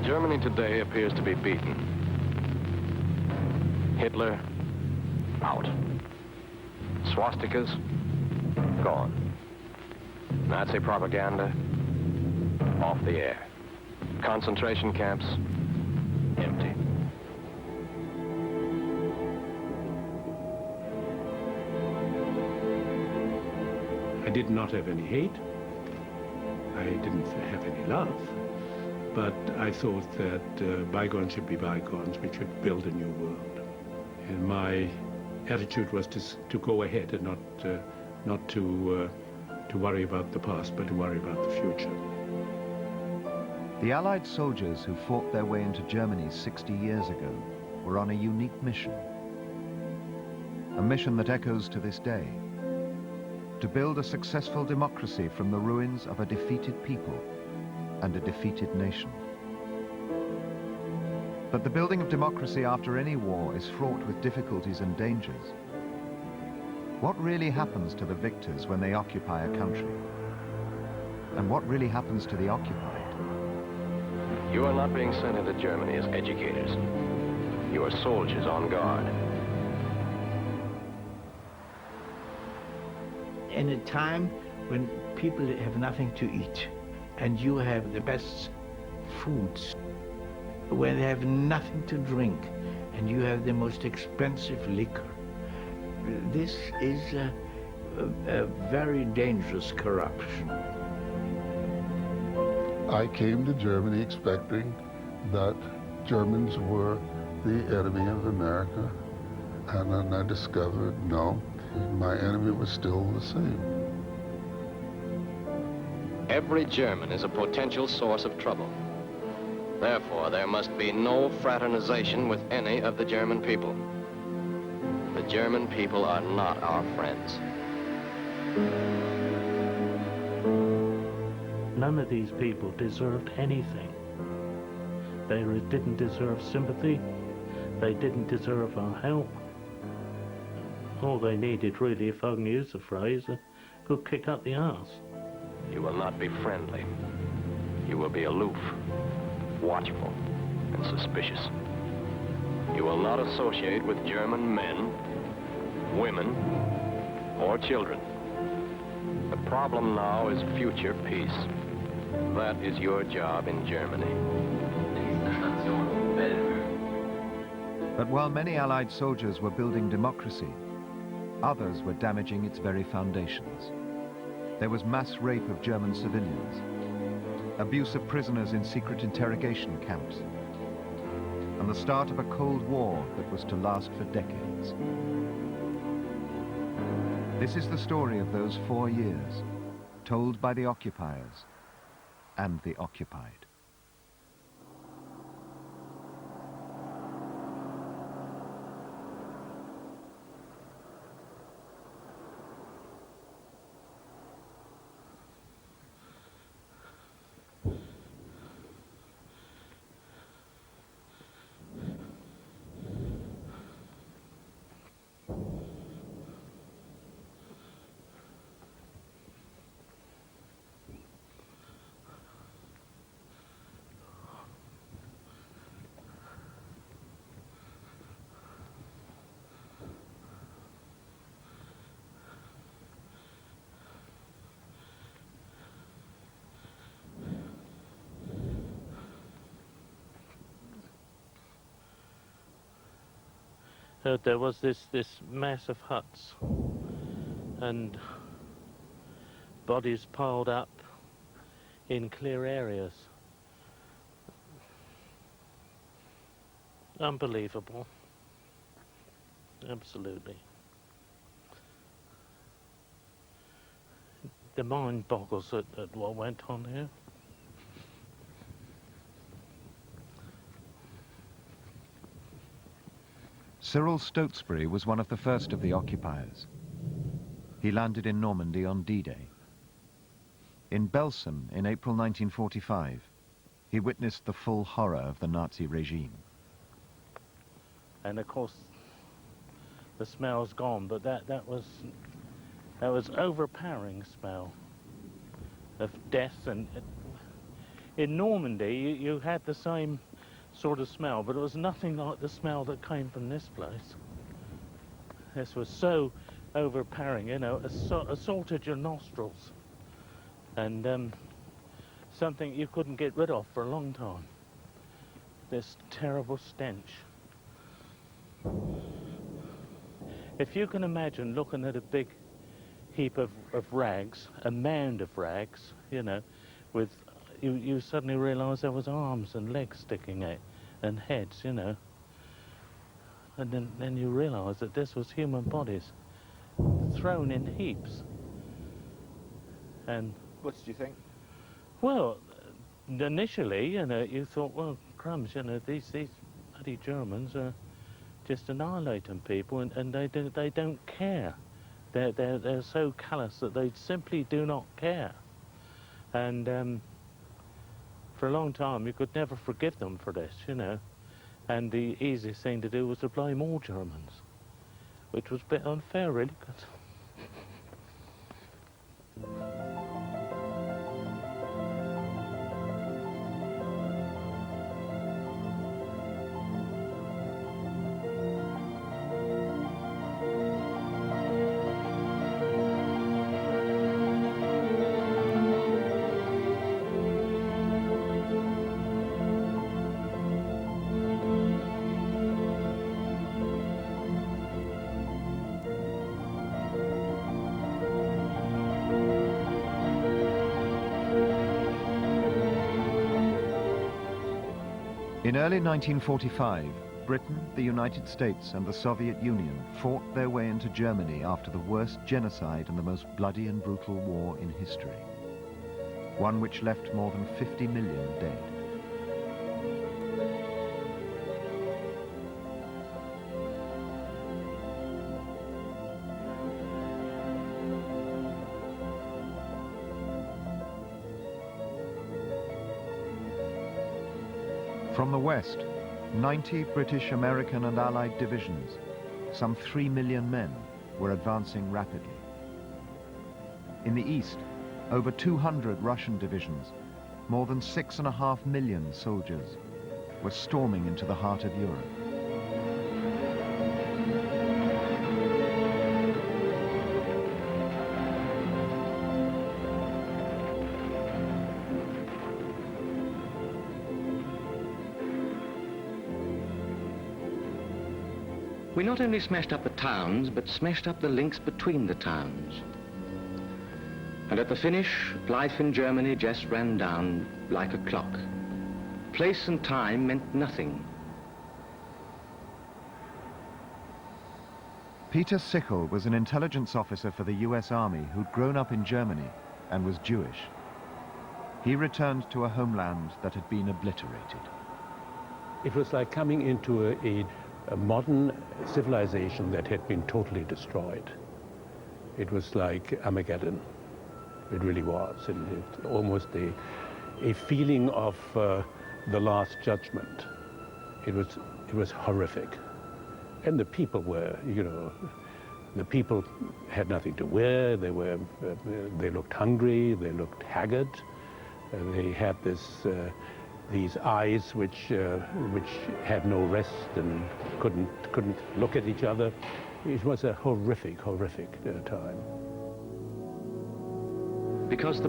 Germany today appears to be beaten. Hitler, out. Swastikas, gone. Nazi propaganda, off the air. Concentration camps, empty. I did not have any hate. I didn't have any love. But I thought that bygones should be bygones. We should build a new world. And my attitude was to go ahead and not to worry about the past, but to worry about the future. The Allied soldiers who fought their way into Germany 60 years ago were on a unique mission. A mission that echoes to this day. To build a successful democracy from the ruins of a defeated people and a defeated nation. But the building of democracy after any war is fraught with difficulties and dangers. What really happens to the victors when they occupy a country? And what really happens to the occupied? You are not being sent into Germany as educators. You are soldiers on guard. In a time when people have nothing to eat, and you have the best foods, when they have nothing to drink, and you have the most expensive liquor, this is a very dangerous corruption. I came to Germany expecting that Germans were the enemy of America, and then I discovered, no, my enemy was still the same. Every German is a potential source of trouble. Therefore, there must be no fraternization with any of the German people. The German people are not our friends. None of these people deserved anything. They didn't deserve sympathy. They didn't deserve our help. All they needed, really, if I can use the phrase, a good kick up the arse. You will not be friendly. You will be aloof, watchful, and suspicious. You will not associate with German men, women, or children. The problem now is future peace. That is your job in Germany. But while many Allied soldiers were building democracy, others were damaging its very foundations. There was mass rape of German civilians, abuse of prisoners in secret interrogation camps, and the start of a Cold War that was to last for decades. This is the story of those 4 years, told by the occupiers and the occupied. There was this mass of huts and bodies piled up in clear areas. Unbelievable. Absolutely. The mind boggles at what went on here. Cyril Stotesbury was one of the first of the occupiers. He landed in Normandy on D-Day. In Belsen in April 1945, he witnessed the full horror of the Nazi regime. And of course, the smell's gone, but that was overpowering smell of death, and in Normandy, you had the same sort of smell, but it was nothing like the smell that came from this place. This was so overpowering, you know, assaulted your nostrils, and something you couldn't get rid of for a long time. This terrible stench. If you can imagine looking at a big heap of rags, a mound of rags, you know, with you suddenly realise there was arms and legs sticking out, and heads, you know. And then you realise that this was human bodies thrown in heaps. And What did you think? well, initially, you know, you thought, well, crumbs, you know, these bloody Germans are just annihilating people, and they don't care. They're so callous that they simply do not care. And for a long time, you could never forgive them for this, you know. And the easiest thing to do was to blame all Germans, which was a bit unfair, really, 'cause In early 1945, Britain, the United States and the Soviet Union fought their way into Germany after the worst genocide and the most bloody and brutal war in history. One which left more than 50 million dead. From the west, 90 British, American and Allied divisions, some 3 million men, were advancing rapidly. In the east, over 200 Russian divisions, more than 6.5 million soldiers, were storming into the heart of Europe. We not only smashed up the towns, but smashed up the links between the towns. And at the finish, life in Germany just ran down like a clock. Place and time meant nothing. Peter Sichel was an intelligence officer for the US Army who'd grown up in Germany and was Jewish. He returned to a homeland that had been obliterated. It was like coming into a modern civilization that had been totally destroyed. It was like Armageddon. It really was. And it almost a feeling of the Last Judgment. It was horrific. And the people were, you know, the people had nothing to wear. They looked hungry. They looked haggard. They had these eyes which had no rest and couldn't look at each other. It was a horrific time. Because the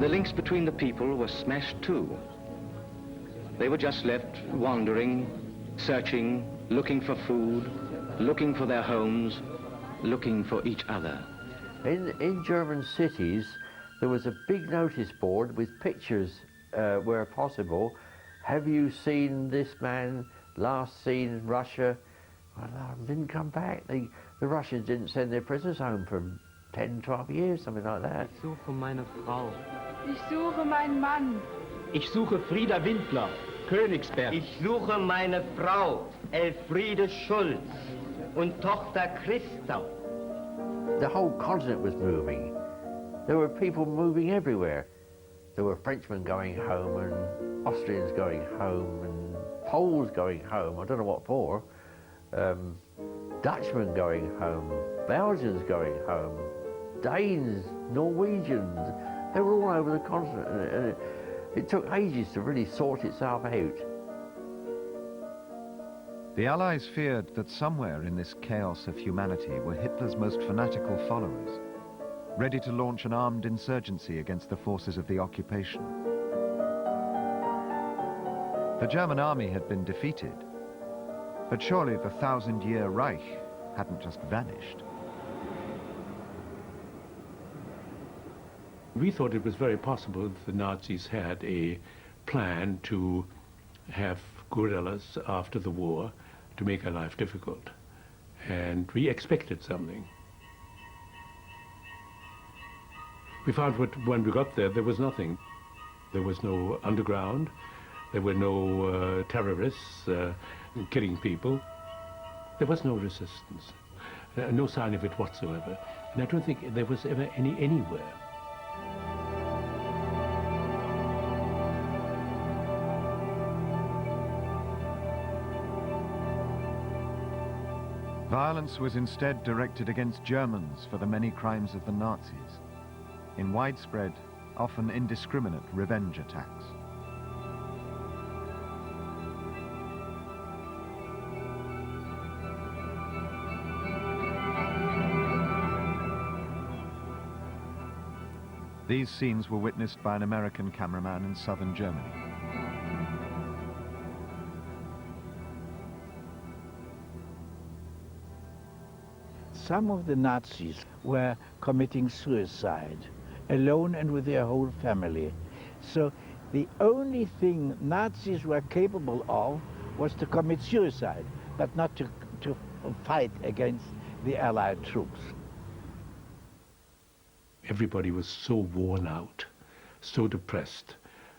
links between the people were smashed too. They were just left wandering, searching, looking for food, looking for their homes, looking for each other. In German cities, there was a big notice board with pictures where possible. Have you seen this man? Last seen in Russia? Well, didn't come back. The Russians didn't send their prisoners home for 10, 12 years, something like that. Ich suche meine Frau. Ich suche meinen Mann. Ich suche Frieda Windler, Königsberg. Ich suche meine Frau, Elfriede Schulz, und Tochter Christa. The whole continent was moving. There were people moving everywhere. There were Frenchmen going home and Austrians going home and Poles going home, I don't know what for. Dutchmen going home, Belgians going home, Danes, Norwegians, they were all over the continent. It took ages to really sort itself out. The Allies feared that somewhere in this chaos of humanity were Hitler's most fanatical followers, ready to launch an armed insurgency against the forces of the occupation. The German army had been defeated, but surely the 1,000-year Reich hadn't just vanished. We thought it was very possible that the Nazis had a plan to have guerrillas after the war to make our life difficult. And we expected something. We found when we got there was nothing. There was no underground. There were no terrorists killing people. There was no resistance, no sign of it whatsoever. And I don't think there was ever any anywhere. Violence was instead directed against Germans for the many crimes of the Nazis, in widespread, often indiscriminate revenge attacks. These scenes were witnessed by an American cameraman in southern Germany. Some of the Nazis were committing suicide, alone and with their whole family. So the only thing Nazis were capable of was to commit suicide, but not to fight against the Allied troops. Everybody was so worn out, so depressed,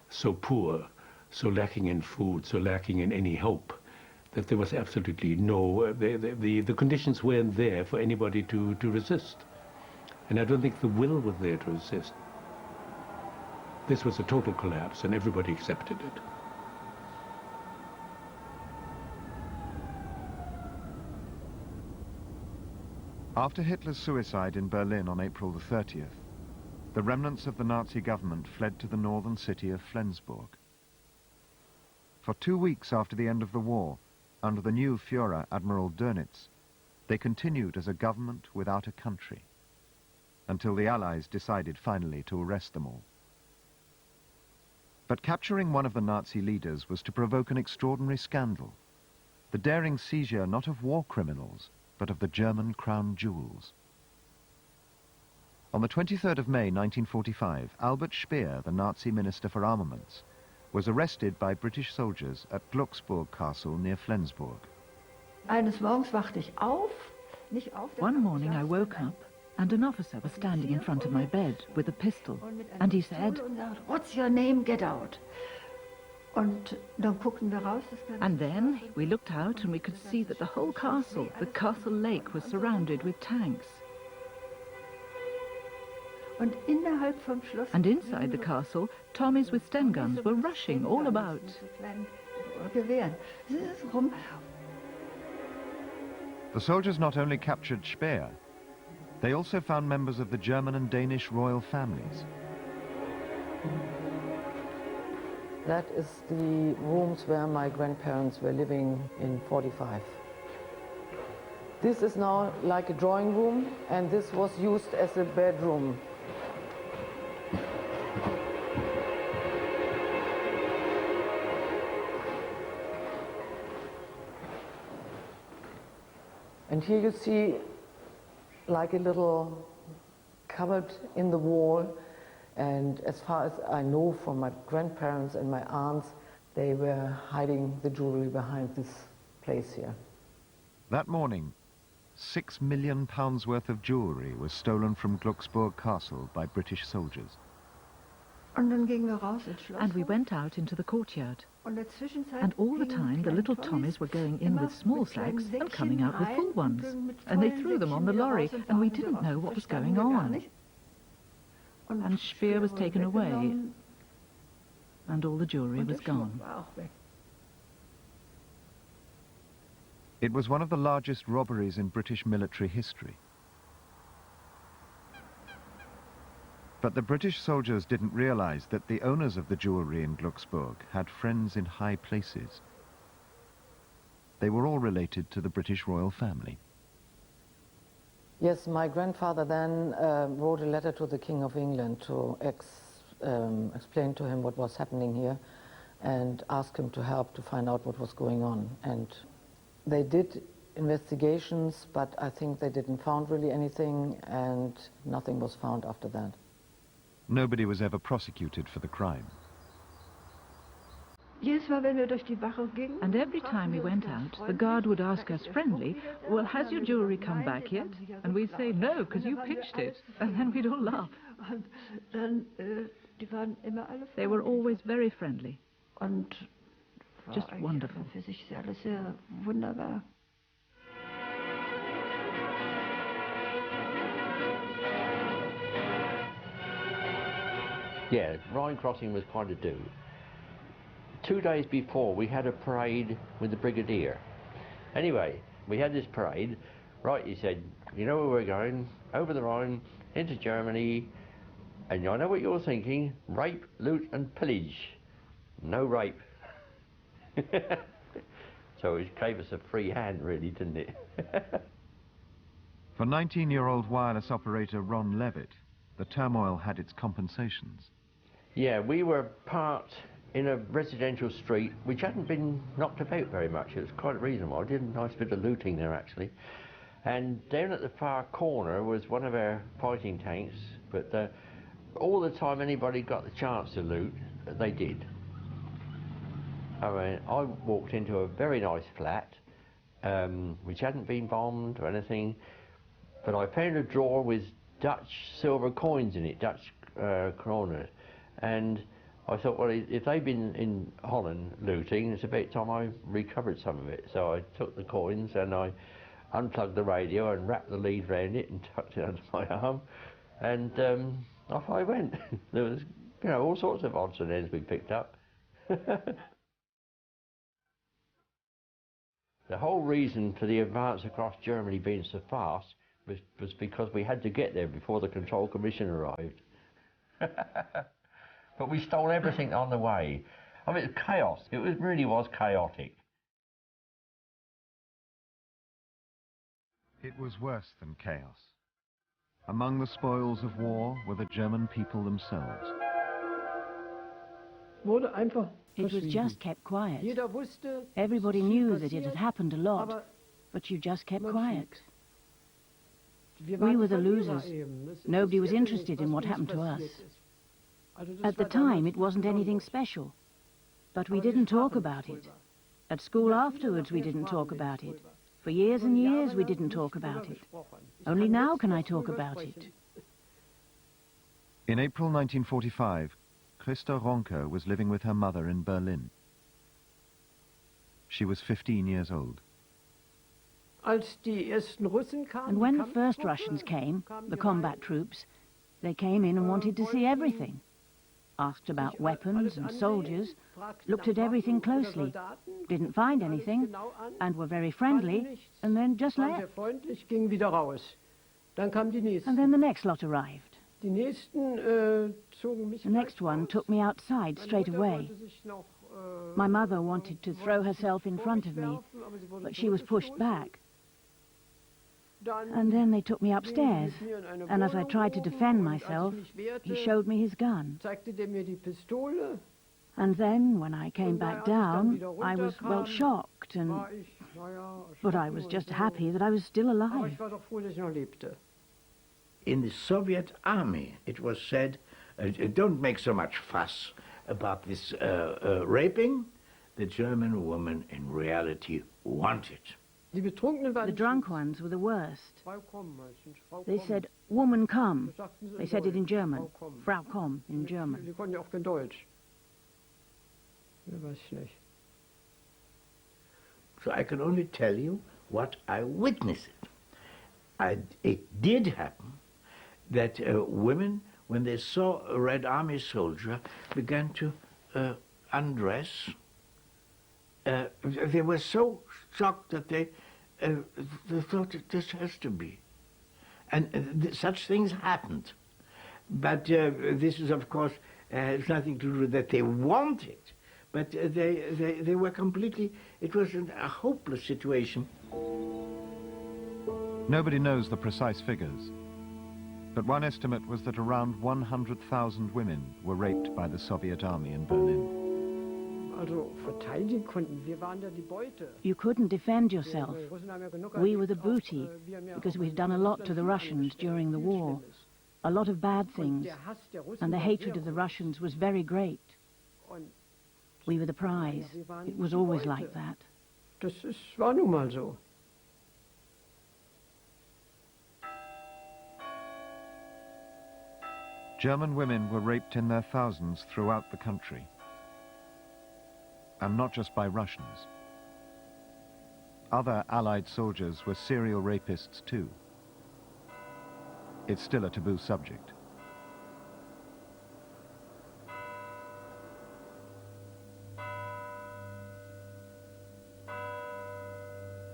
so poor, so lacking in food, so lacking in any hope, that there was absolutely no, the conditions weren't there for anybody to resist. And I don't think the will was there to resist. This was a total collapse and everybody accepted it. After Hitler's suicide in Berlin on April the 30th, the remnants of the Nazi government fled to the northern city of Flensburg. For 2 weeks after the end of the war, under the new Führer, Admiral Dönitz, they continued as a government without a country, until the Allies decided finally to arrest them all. But capturing one of the Nazi leaders was to provoke an extraordinary scandal, the daring seizure not of war criminals, but of the German crown jewels. On the 23rd of May 1945, Albert Speer, the Nazi Minister for Armaments, was arrested by British soldiers at Glucksburg Castle near Flensburg. One morning I woke up and an officer was standing in front of my bed with a pistol, and he said, "What's your name? Get out." and then we looked out and we could see that the whole castle, the castle lake, was surrounded with tanks. And inside the castle, Tommies with Sten guns were rushing all about. The soldiers not only captured Speer, they also found members of the German and Danish royal families. That is the rooms where my grandparents were living in 45. This is now like a drawing room, and this was used as a bedroom. And here you see like a little cupboard in the wall. And as far as I know from my grandparents and my aunts, they were hiding the jewelry behind this place here. That morning, £6 million worth of jewelry was stolen from Glucksburg Castle by British soldiers. And we went out into the courtyard. And all the time, the little Tommies were going in with small sacks and coming out with full ones. And they threw them on the lorry, and we didn't know what was going on. And Speer was taken away, and all the jewelry was gone. It was one of the largest robberies in British military history. But the British soldiers didn't realize that the owners of the jewelry in Glucksburg had friends in high places. They were all related to the British royal family. Yes, my grandfather then wrote a letter to the King of England to explain to him what was happening here and ask him to help to find out what was going on. And they did investigations, but I think they didn't find really anything, and nothing was found after that. Nobody was ever prosecuted for the crime. And every time we went out, the guard would ask us friendly, well, has your jewelry come back yet? And we'd say, no, because you pitched it. And then we'd all laugh. They were always very friendly. Just wonderful. Yeah, Rhine crossing was quite a do. 2 days before, we had a parade with the brigadier. Anyway, we had this parade. Right, he said, you know where we're going? Over the Rhine, into Germany. And I know what you're thinking. Rape, loot and pillage. No rape. So it gave us a free hand, really, didn't it? For 19-year-old wireless operator Ron Levitt, the turmoil had its compensations. Yeah, we were parked in a residential street which hadn't been knocked about very much. It was quite reasonable. I did a nice bit of looting there, actually. And down at the far corner was one of our fighting tanks, but all the time anybody got the chance to loot, they did. I mean, I walked into a very nice flat, which hadn't been bombed or anything, but I found a drawer with Dutch silver coins in it, Dutch kroner, and I thought, well, if they've been in Holland looting, it's about time I recovered some of it. So I took the coins and I unplugged the radio and wrapped the lead round it and tucked it under my arm, and off I went. There was, you know, all sorts of odds and ends we picked up. The whole reason for the advance across Germany being so fast was because we had to get there before the Control Commission arrived. But we stole everything on the way. I mean, it was chaos. It really was chaotic. It was worse than chaos. Among the spoils of war were the German people themselves. It was just kept quiet. Everybody knew that it had happened a lot, but you just kept quiet. We were the losers. Nobody was interested in what happened to us. At the time, it wasn't anything special, but we didn't talk about it. At school afterwards, we didn't talk about it. For years and years, we didn't talk about it. Only now can I talk about it. In April 1945, Christa Ronke was living with her mother in Berlin. She was 15 years old. And when the first Russians came, the combat troops, they came in and wanted to see everything. Asked about weapons and soldiers, looked at everything closely, didn't find anything, and were very friendly, and then just left. And then the next lot arrived. The next one took me outside straight away. My mother wanted to throw herself in front of me, but she was pushed back. And then they took me upstairs, and as I tried to defend myself, he showed me his gun. And then, when I came back down, I was, well, shocked, but I was just happy that I was still alive. In the Soviet army, it was said, don't make so much fuss about this raping. The German woman in reality wanted. The drunk ones were the worst. They said, woman come. They said it in German. Frau komm in German. So I can only tell you what I witnessed. It did happen that women, when they saw a Red Army soldier, began to undress. They were so shocked that they thought that this has to be. And such things happened. But this is, of course, has nothing to do with that they wanted, but they were completely, it was a hopeless situation. Nobody knows the precise figures, but one estimate was that around 100,000 women were raped by the Soviet army in Berlin. You couldn't defend yourself. We were the booty, because we'd done a lot to the Russians during the war. A lot of bad things, and the hatred of the Russians was very great. We were the prize. It was always like that. Das war nun mal so. German women were raped in their thousands throughout the country, and not just by Russians. Other Allied soldiers were serial rapists too. It's still a taboo subject.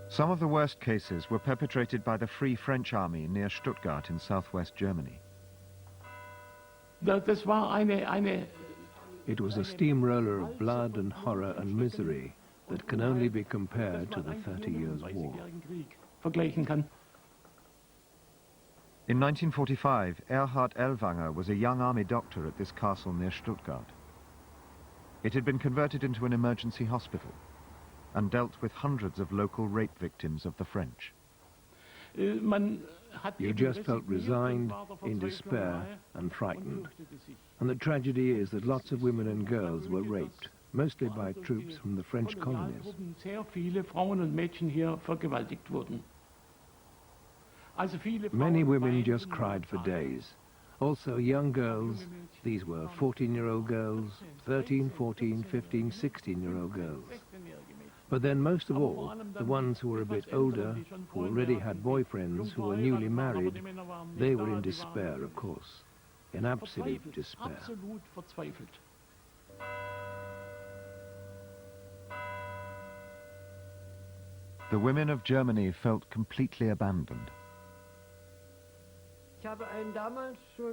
Some of the worst cases were perpetrated by the Free French Army near Stuttgart in southwest Germany. It was a steamroller of blood and horror and misery that can only be compared to the 30 Years' War. In 1945, Erhard Ellwanger was a young army doctor at this castle near Stuttgart. It had been converted into an emergency hospital and dealt with hundreds of local rape victims of the French. You just felt resigned, in despair and frightened. And the tragedy is that lots of women and girls were raped, mostly by troops from the French colonies. Many women just cried for days. Also young girls, these were 14-year-old girls, 13, 14, 15, 16-year-old girls. But then most of all, the ones who were a bit older, who already had boyfriends, who were newly married, they were in despair, of course, in absolute despair. The women of Germany felt completely abandoned.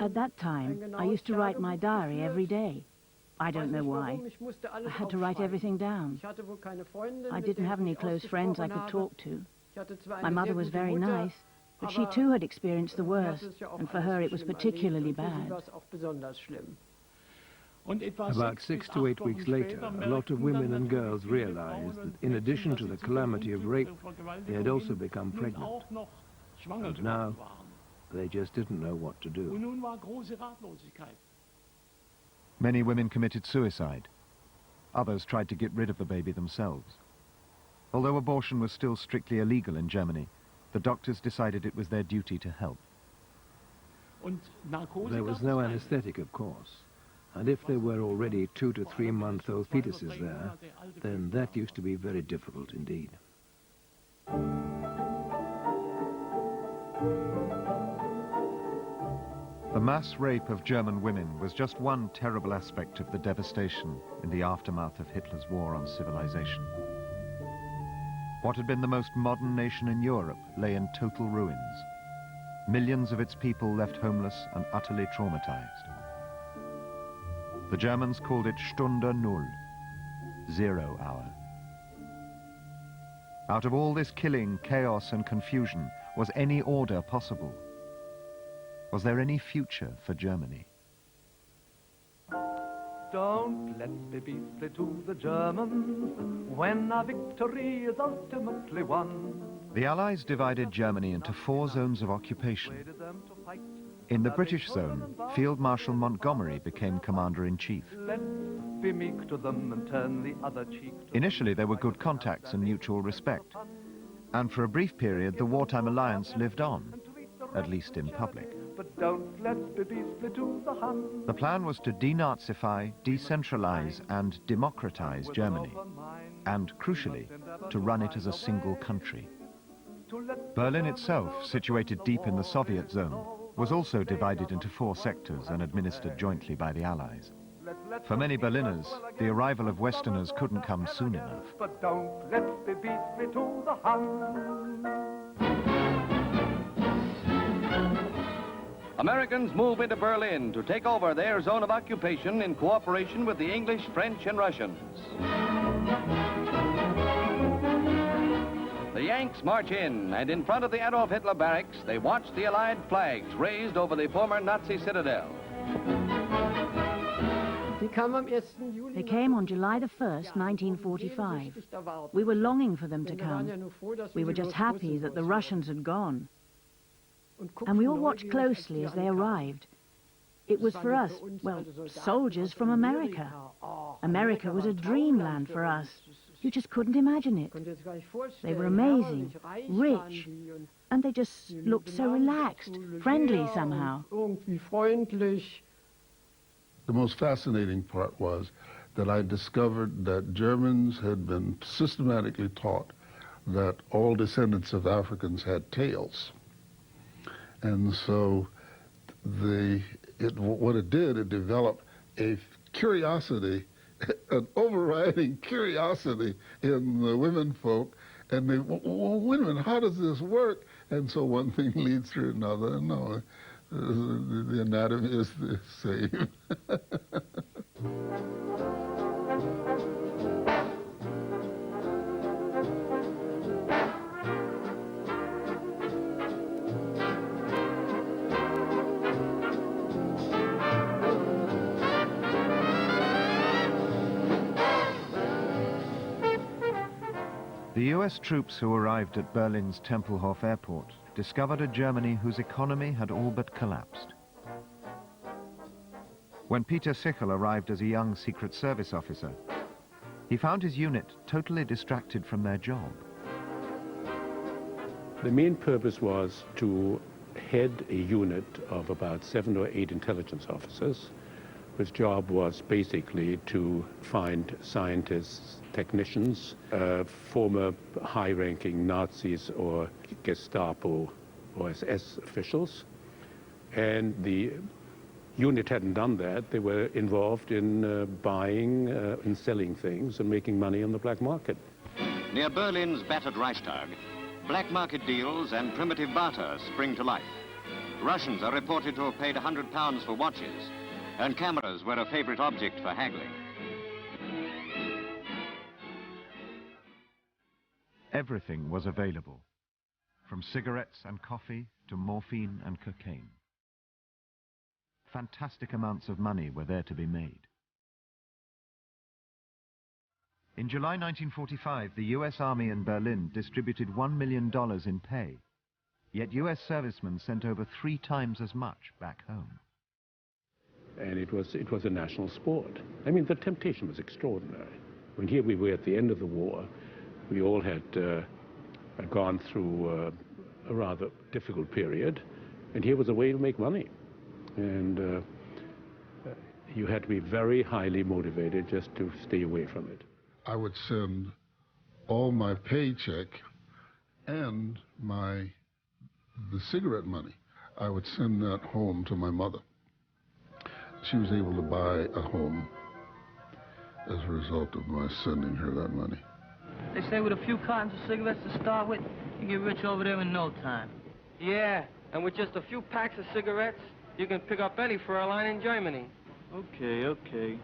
At that time, I used to write my diary every day. I don't know why. I had to write everything down. I didn't have any close friends I could talk to. My mother was very nice, but she too had experienced the worst, and for her it was particularly bad. About 6 to 8 weeks later, a lot of women and girls realized that in addition to the calamity of rape, they had also become pregnant. And now, they just didn't know what to do. Many women committed suicide. Others tried to get rid of the baby themselves. Although abortion was still strictly illegal in Germany, the doctors decided it was their duty to help. There was no anesthetic, of course. And if there were already 2 to 3 month-old fetuses there, then that used to be very difficult indeed. The mass rape of German women was just one terrible aspect of the devastation in the aftermath of Hitler's war on civilization. What had been the most modern nation in Europe lay in total ruins. Millions of its people left homeless and utterly traumatized. The Germans called it Stunde Null, 0 hour. Out of all this killing, chaos and confusion, was any order possible? Was there any future for Germany? Don't let me be split to the Germans when our victory is ultimately won. The Allies divided Germany into 4 zones of occupation. In the British zone, Field Marshal Montgomery became commander-in-chief. Let's be meek to them and turn the other cheek to Initially, there were good contacts and mutual respect. And for a brief period, the wartime alliance lived on, at least in public. But don't let me be split to the Hun. The plan was to denazify, decentralize, and democratize Germany, and, crucially, to run it as a single country. Berlin itself, situated deep in the Soviet zone, was also divided into 4 sectors and administered jointly by the Allies. For many Berliners, the arrival of Westerners couldn't come soon enough. But don't let me be split to the Hun. Americans move into Berlin to take over their zone of occupation in cooperation with the English, French, and Russians. The Yanks march in front of the Adolf Hitler barracks, they watch the Allied flags raised over the former Nazi citadel. They came on July the 1st, 1945. We were longing for them to come. We were just happy that the Russians had gone. And we all watched closely as they arrived. It was for us, well, soldiers from America. America was a dreamland for us. You just couldn't imagine it. They were amazing, rich, and they just looked so relaxed, friendly somehow. The most fascinating part was that I discovered that Germans had been systematically taught that all descendants of Africans had tails. And so what it did, it developed a curiosity, an overriding curiosity in the women folk. And they, well, wait a minute, how does this work? And so one thing leads to another. No, the anatomy is the same. The US troops who arrived at Berlin's Tempelhof airport discovered a Germany whose economy had all but collapsed. When Peter Sichel arrived as a young Secret Service officer, he found his unit totally distracted from their job. The main purpose was to head a unit of about 7 or 8 intelligence officers, whose job was basically to find scientists, technicians, former high-ranking Nazis or Gestapo or SS officials. And the unit hadn't done that. They were involved in buying and selling things and making money on the black market. Near Berlin's battered Reichstag, black market deals and primitive barter spring to life. Russians are reported to have paid £100 for watches, and cameras were a favorite object for haggling. Everything was available, from cigarettes and coffee to morphine and cocaine. Fantastic amounts of money were there to be made. In July 1945, the US Army in Berlin distributed $1 million in pay, yet US servicemen sent over 3 times as much back home. And it was a national sport. I mean, the temptation was extraordinary. When here we were at the end of the war, we all had gone through a rather difficult period, and here was a way to make money. And you had to be very highly motivated just to stay away from it. I would send all my paycheck and the cigarette money. I would send that home to my mother. She was able to buy a home as a result of my sending her that money. They say with a few cartons of cigarettes to start with, you get rich over there in no time. Yeah, and with just a few packs of cigarettes, you can pick up any fur line in Germany. Okay.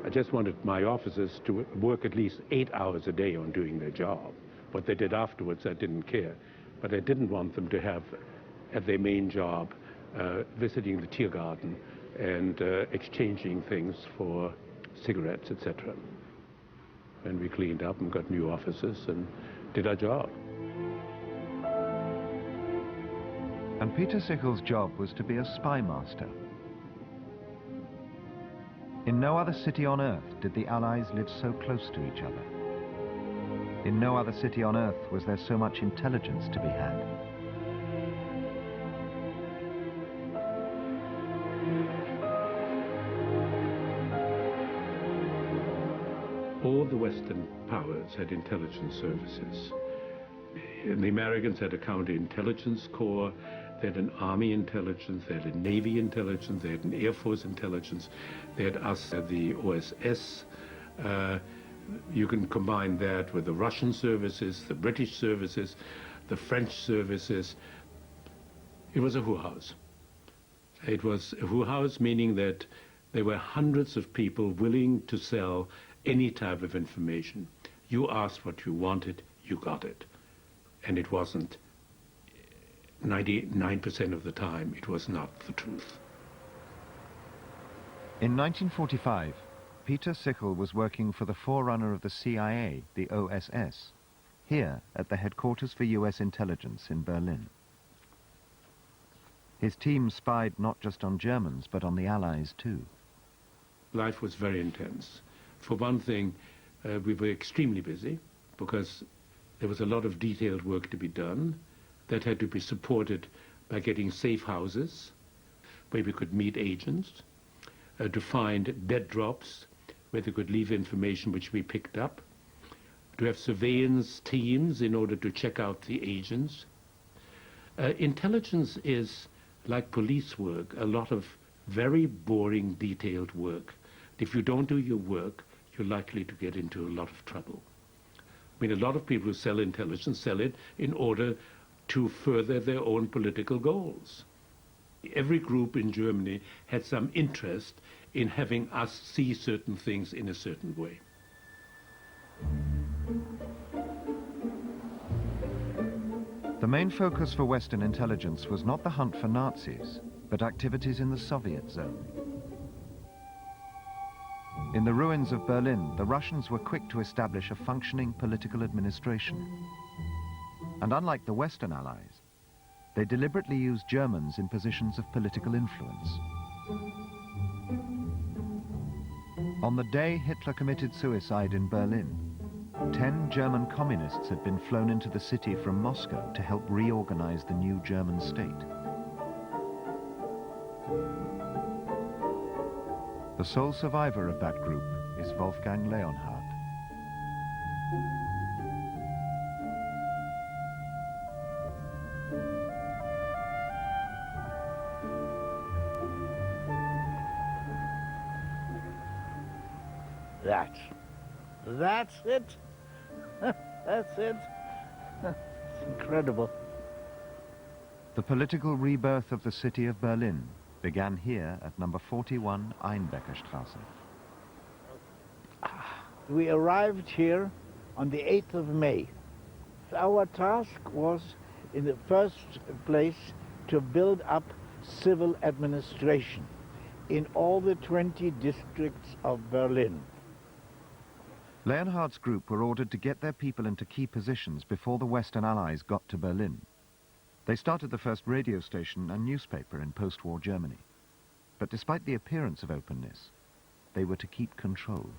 I just wanted my officers to work at least 8 hours a day on doing their job. What they did afterwards, I didn't care. But I didn't want them to have, at their main job, visiting the Tiergarten and exchanging things for cigarettes, etc. And we cleaned up and got new officers and did our job. And Peter Sichel's job was to be a spy master. In no other city on Earth did the Allies live so close to each other. In no other city on Earth was there so much intelligence to be had. All the Western powers had intelligence services. The Americans had a counterintelligence corps, they had an army intelligence, they had a navy intelligence, they had an air force intelligence, they had us at the OSS. You can combine that with the Russian services, the British services, the French services, It was a whorehouse. It was a whorehouse, meaning that there were hundreds of people willing to sell any type of information. You asked what you wanted, you got it. And it wasn't, 99% of the time, it was not the truth. In 1945, Peter Sichel was working for the forerunner of the CIA, the OSS, here at the headquarters for US intelligence in Berlin. His team spied not just on Germans, but on the Allies too. Life was very intense. For one thing, we were extremely busy because there was a lot of detailed work to be done that had to be supported by getting safe houses where we could meet agents, to find dead drops where they could leave information which we picked up, to have surveillance teams in order to check out the agents. Intelligence is like police work, a lot of very boring, detailed work. If you don't do your work, you're likely to get into a lot of trouble. I mean, a lot of people who sell intelligence sell it in order to further their own political goals. Every group in Germany had some interest in having us see certain things in a certain way. The main focus for Western intelligence was not the hunt for Nazis, but activities in the Soviet zone. In the ruins of Berlin, the Russians were quick to establish a functioning political administration. And unlike the Western Allies, they deliberately used Germans in positions of political influence. On the day Hitler committed suicide in Berlin, 10 German communists had been flown into the city from Moscow to help reorganize the new German state. The sole survivor of that group is Wolfgang Leonhardt. That's it. That's it. It's incredible. The political rebirth of the city of Berlin began here at number 41 Einbeckerstraße. We arrived here on the 8th of May. Our task was, in the first place, to build up civil administration in all the 20 districts of Berlin. Leonhardt's group were ordered to get their people into key positions before the Western Allies got to Berlin. They started the first radio station and newspaper in post-war Germany. But despite the appearance of openness, they were to keep control.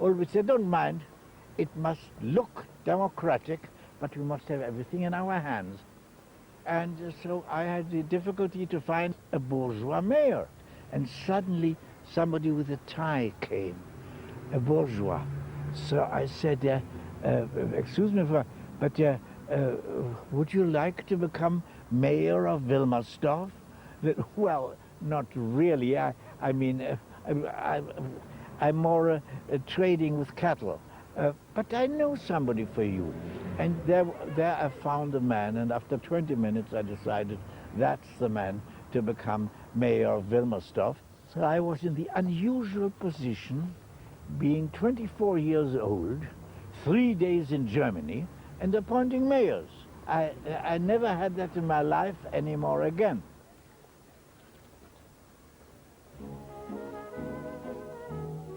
Always said, don't mind, it must look democratic, but we must have everything in our hands. And so I had the difficulty to find a bourgeois mayor. And suddenly somebody with a tie came, a bourgeois. So I said, excuse me, but would you like to become mayor of Wilmersdorf? Well, not really. I mean, I'm more trading with cattle. But I know somebody for you. And there I found a man, and after 20 minutes I decided that's the man to become mayor of Wilmersdorf. So I was in the unusual position, being 24 years old, 3 days in Germany, and appointing mayors. I never had that in my life anymore again.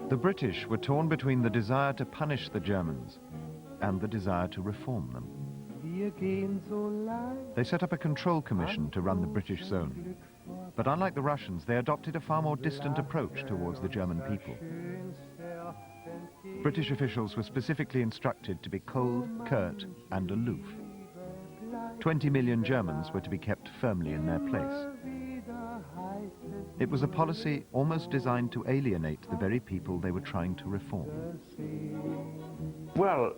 The British were torn between the desire to punish the Germans and the desire to reform them. They set up a control commission to run the British zone. But unlike the Russians, they adopted a far more distant approach towards the German people. British officials were specifically instructed to be cold, curt, and aloof. 20 million Germans were to be kept firmly in their place. It was a policy almost designed to alienate the very people they were trying to reform. Well,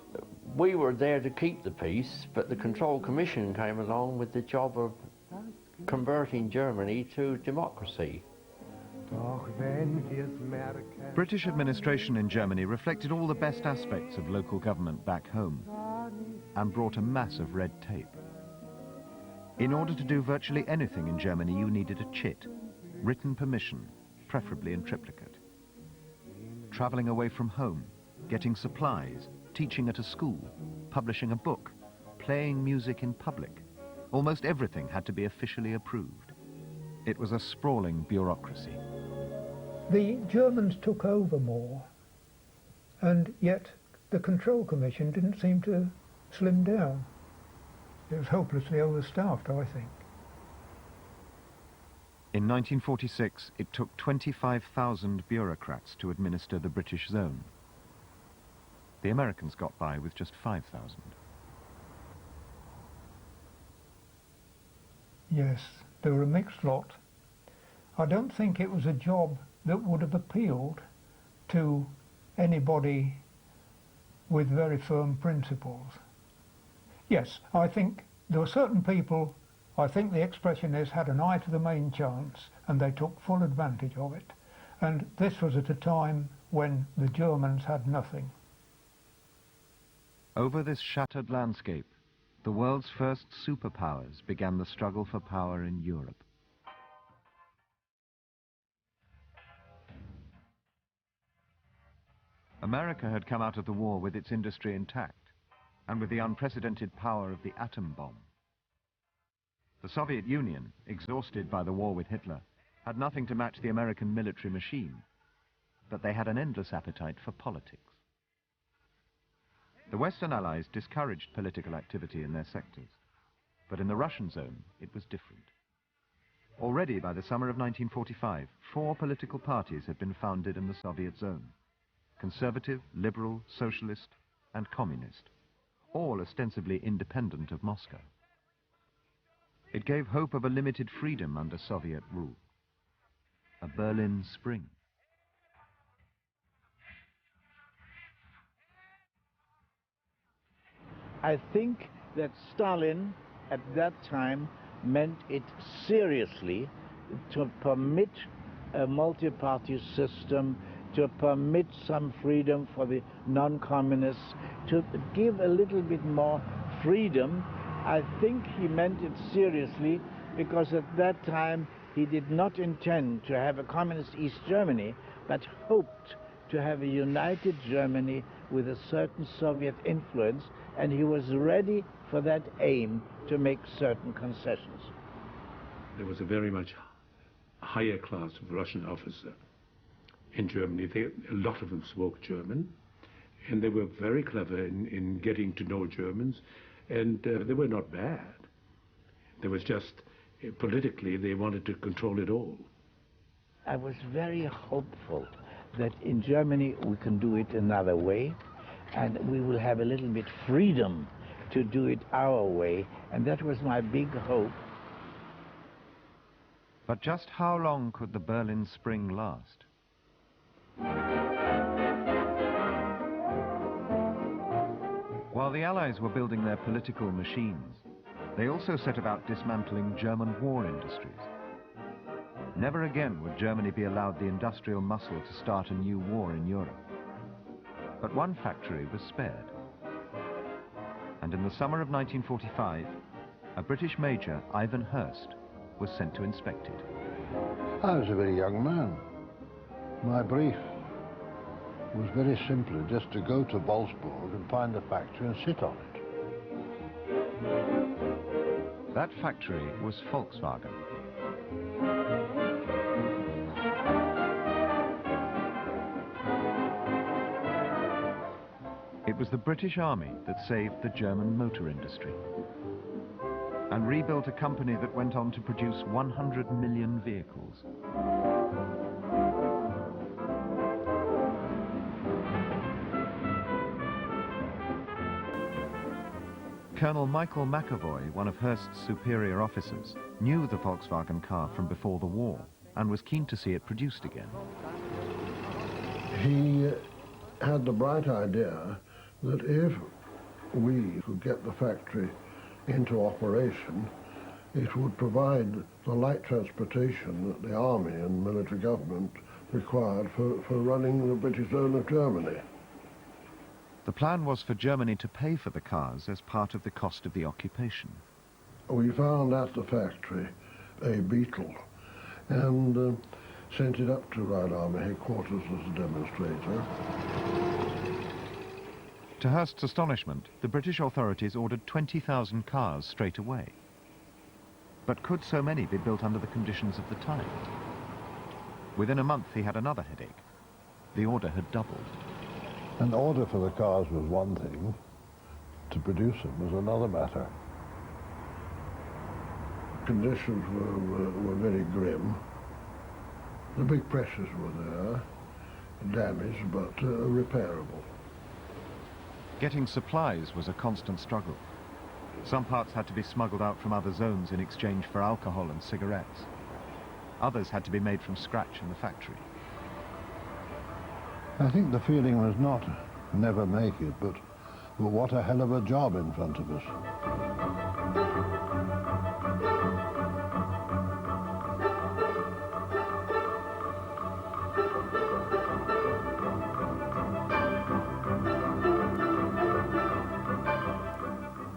we were there to keep the peace, but the Control Commission came along with the job of converting Germany to democracy. British administration in Germany reflected all the best aspects of local government back home and brought a mass of red tape. In order to do virtually anything in Germany, you needed a chit, written permission, preferably in triplicate. Traveling away from home, getting supplies, teaching at a school, publishing a book, playing music in public, almost everything had to be officially approved. It was a sprawling bureaucracy. The Germans took over more, and yet the Control Commission didn't seem to slim down. It was hopelessly overstaffed, I think. In 1946, it took 25,000 bureaucrats to administer the British zone. The Americans got by with just 5,000. Yes, they were a mixed lot. I don't think it was a job that would have appealed to anybody with very firm principles. Yes, I think there were certain people, I think the expression is, had an eye to the main chance, and they took full advantage of it. And this was at a time when the Germans had nothing. Over this shattered landscape, the world's first superpowers began the struggle for power in Europe. America had come out of the war with its industry intact, and with the unprecedented power of the atom bomb. The Soviet Union, exhausted by the war with Hitler, had nothing to match the American military machine, but they had an endless appetite for politics. The Western Allies discouraged political activity in their sectors, but in the Russian zone it was different. Already by the summer of 1945, 4 political parties had been founded in the Soviet zone: conservative, liberal, socialist, and communist, all ostensibly independent of Moscow. It gave hope of a limited freedom under Soviet rule. A Berlin Spring. I think that Stalin at that time meant it seriously to permit a multi-party system, to permit some freedom for the non-communists, to give a little bit more freedom. I think he meant it seriously, because at that time he did not intend to have a communist East Germany, but hoped to have a united Germany with a certain Soviet influence, and he was ready for that aim to make certain concessions. There was a very much higher class of Russian officer in Germany. A lot of them spoke German, and they were very clever in getting to know Germans, and they were not bad. There was just, politically, they wanted to control it all. I was very hopeful that in Germany we can do it another way, and we will have a little bit freedom to do it our way, and that was my big hope. But just how long could the Berlin Spring last? While the Allies were building their political machines, they also set about dismantling German war industries. Never again would Germany be allowed the industrial muscle to start a new war in Europe. But one factory was spared. And in the summer of 1945, a British major, Ivan Hurst, was sent to inspect it. I was a very young man. My brief was very simply just to go to Wolfsburg and find the factory and sit on it. That factory was Volkswagen. It was the British Army that saved the German motor industry and rebuilt a company that went on to produce 100 million vehicles. Colonel Michael McAvoy, one of Hurst's superior officers, knew the Volkswagen car from before the war and was keen to see it produced again. He had the bright idea that if we could get the factory into operation, it would provide the light transportation that the army and military government required for running the British zone of Germany. The plan was for Germany to pay for the cars as part of the cost of the occupation. We found at the factory a beetle and sent it up to Royal Army headquarters as a demonstrator. To Hearst's astonishment, the British authorities ordered 20,000 cars straight away. But could so many be built under the conditions of the time? Within a month, he had another headache. The order had doubled. An order for the cars was one thing, to produce them was another matter. Conditions were very grim. The big pressures were there, damaged but repairable. Getting supplies was a constant struggle. Some parts had to be smuggled out from other zones in exchange for alcohol and cigarettes. Others had to be made from scratch in the factory. I think the feeling was not never make it, but well, what a hell of a job in front of us.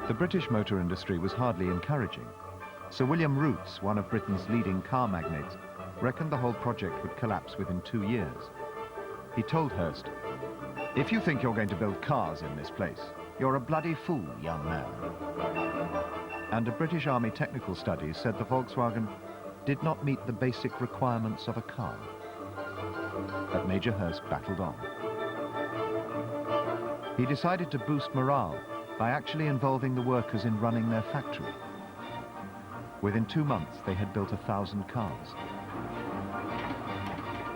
The British motor industry was hardly encouraging. Sir William Rootes, one of Britain's leading car magnates, reckoned the whole project would collapse within 2 years. He told Hearst, "If you think you're going to build cars in this place, you're a bloody fool, young man." And a British Army technical study said the Volkswagen did not meet the basic requirements of a car. But Major Hearst battled on. He decided to boost morale by actually involving the workers in running their factory. Within 2 months, they had built 1,000 cars.